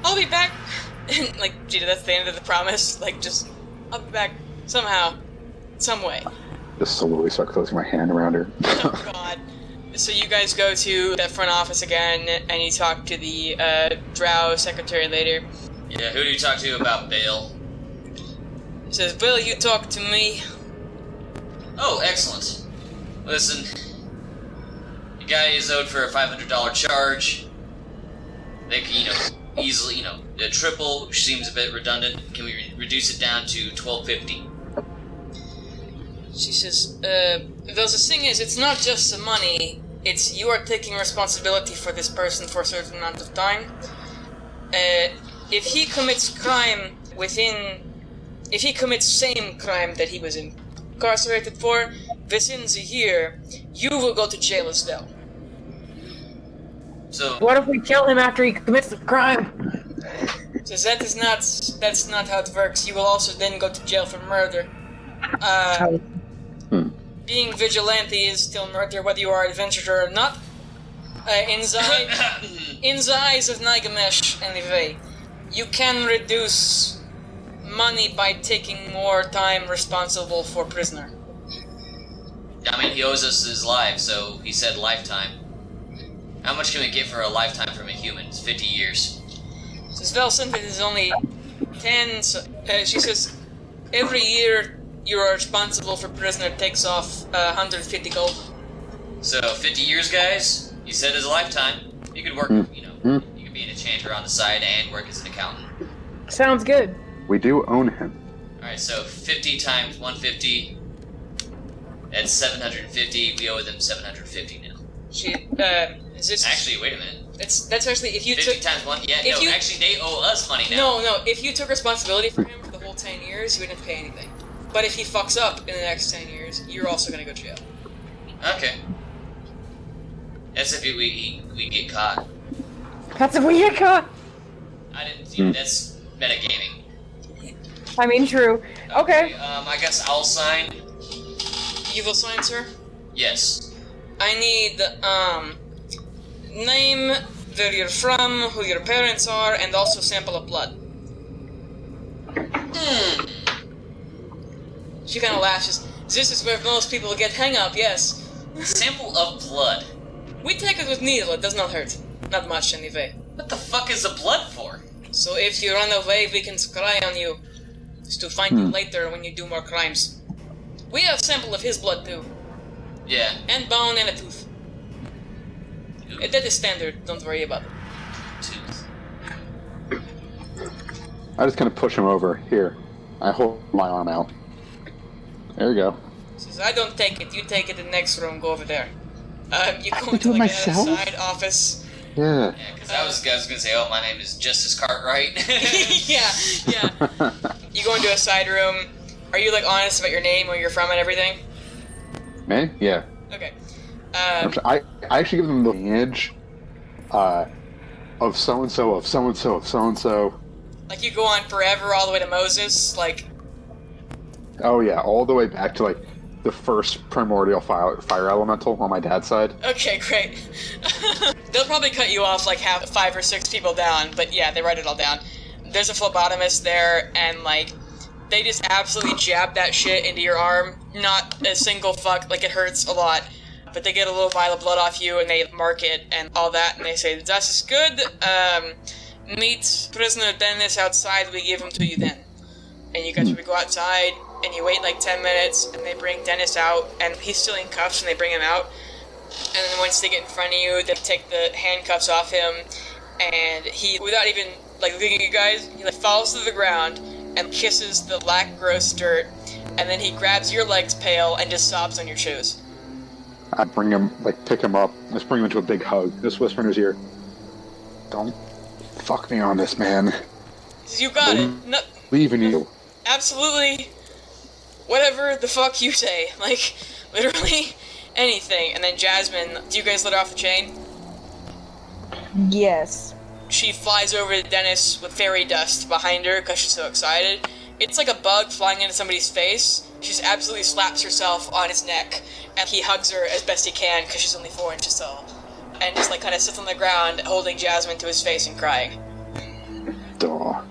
I'll be back. And like, Gina, that's the end of the promise. Like, just, I'll be back somehow, some way. Just slowly start closing my hand around her. Oh god. So you guys go to the front office again, and you talk to the Drow secretary later. Yeah, who do you talk to about bail? He says, Will, you talk to me? Oh, excellent. Listen, the guy is owed for a $500 charge. They can, easily, a triple, which seems a bit redundant. Can we reduce it down to $1,250? She says, well, the thing is, it's not just the money, it's you are taking responsibility for this person for a certain amount of time. If he commits crime if he commits same crime that he was incarcerated for, within the year, you will go to jail as well. So, What if we kill him after he commits the crime? So that's not how it works. You will also then go to jail for murder. Being vigilante is still murder, whether you are an adventurer or not. In the eyes of Nighgamesh, anyway, you can reduce money by taking more time responsible for prisoner. I mean, he owes us his life, so he said lifetime. How much can we get for a lifetime from a human? It's 50 years. Says, well, since it is only 10, she says, every year you are responsible for prisoner takes off 150 gold. So, 50 years, guys? You said it's a lifetime. You could work, you could be an enchanter on the side and work as an accountant. Sounds good. We do own him. Alright, so 50 times 150, that's 750. We owe them 750 now. Is this... Actually, wait a minute. That's actually, if you 50 took... times 1, yeah, if no, you- actually they owe us money now. No, if you took responsibility for him for the whole 10 years, you wouldn't have to pay anything. But if he fucks up in the next 10 years, you're also gonna go to jail. Okay. That's if we get caught. That's if we get caught. I didn't, that's metagaming. I mean, true. Okay. I guess I'll sign. You will sign, sir? Yes. I need, name, where you're from, who your parents are, and also sample of blood. She kind of laughs. This is where most people get hang up, yes. Sample of blood. We take it with needle, it does not hurt. Not much, anyway. What the fuck is the blood for? So if you run away, we can scry on you. Just to find you later when you do more crimes. We have sample of his blood, too. Yeah. And bone and a tooth. That is standard, don't worry about it. Tooth. I just kind of push him over. Here. I hold my arm out. There you go. Says, I don't take it, you take it in the next room, go over there. You go do into it like myself? an side office. Yeah. Yeah, because I was gonna say, oh, my name is Justice Cartwright. yeah. You go into a side room. Are you like honest about your name, where you're from, and everything? Me? Yeah. Okay. I actually give them the lineage of so-and-so, of so-and-so, of so-and-so. Like you go on forever, all the way to Moses. Like, Oh yeah, all the way back to like the first primordial fire elemental on my dad's side. okay, great. They'll probably cut you off like 5 or 6 people down, but yeah, they write it all down. There's a phlebotomist there, and like, they just absolutely jab that shit into your arm. Not a single fuck, like it hurts a lot. But they get a little vial of blood off you, and they mark it and all that, and they say, "This is good. Meet prisoner Dennis outside. We give him to you then." And you guys would go outside, and you wait like 10 minutes, and they bring Dennis out, and he's still in cuffs, and they bring him out. And then once they get in front of you, they take the handcuffs off him, and he, without even like looking at you guys, he like falls to the ground and kisses the black gross dirt, and then he grabs your legs, pale, and just sobs on your shoes. I bring him, pick him up. Let's bring him into a big hug. Just whisper in his ear, "Don't fuck me on this, man. He says, "You got it. No, Believe in you." absolutely. Whatever the fuck you say. Like, literally. anything. And then Jasmine, do you guys let her off the chain? Yes. She flies over to Dennis with fairy dust behind her because she's so excited. It's like a bug flying into somebody's face. She just absolutely slaps herself on his neck, and he hugs her as best he can because she's only 4 inches tall. And just like kind of sits on the ground holding Jasmine to his face and crying. Duh.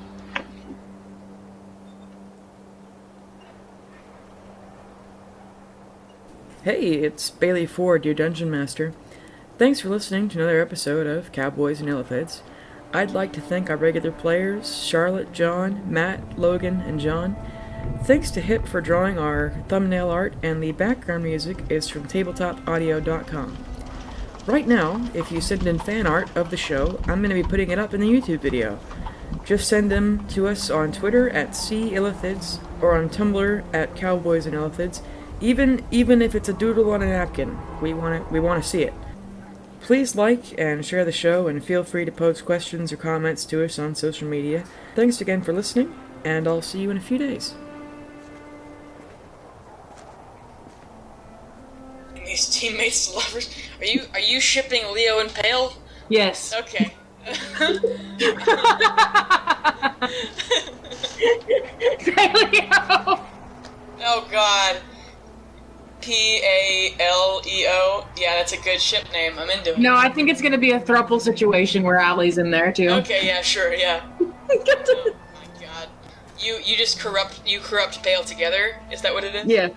Hey, it's Bailey Ford, your Dungeon Master. Thanks for listening to another episode of Cowboys and Illithids. I'd like to thank our regular players, Charlotte, John, Matt, Logan, and John. Thanks to Hip for drawing our thumbnail art, and the background music is from tabletopaudio.com. Right now, if you send in fan art of the show, I'm going to be putting it up in the YouTube video. Just send them to us on Twitter at @CIllithids or on Tumblr at Cowboys and Illithids. Even if it's a doodle on a napkin, we want to see it. Please like and share the show, and feel free to post questions or comments to us on social media. Thanks again for listening, and I'll see you in a few days. These teammates, lovers. Are you shipping Leo and Pale? Yes. Okay. Oh God. Paleo. Yeah, that's a good ship name. I'm into it. No, I think it's gonna be a throuple situation where Allie's in there too. Okay, yeah, sure, yeah. Oh my God. You just corrupt Pale together? Is that what it is? Yeah.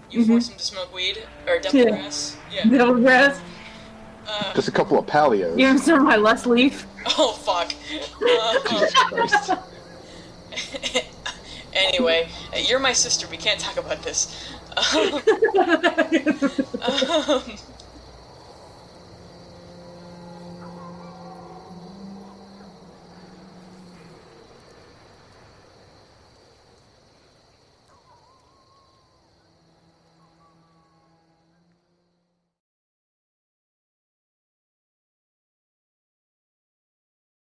You force him to smoke weed? Or devil grass? Yeah. Devil grass. Just a couple of palios. Give him some of my less leaf. Oh, fuck. Jesus Christ. Anyway, you're my sister. We can't talk about this.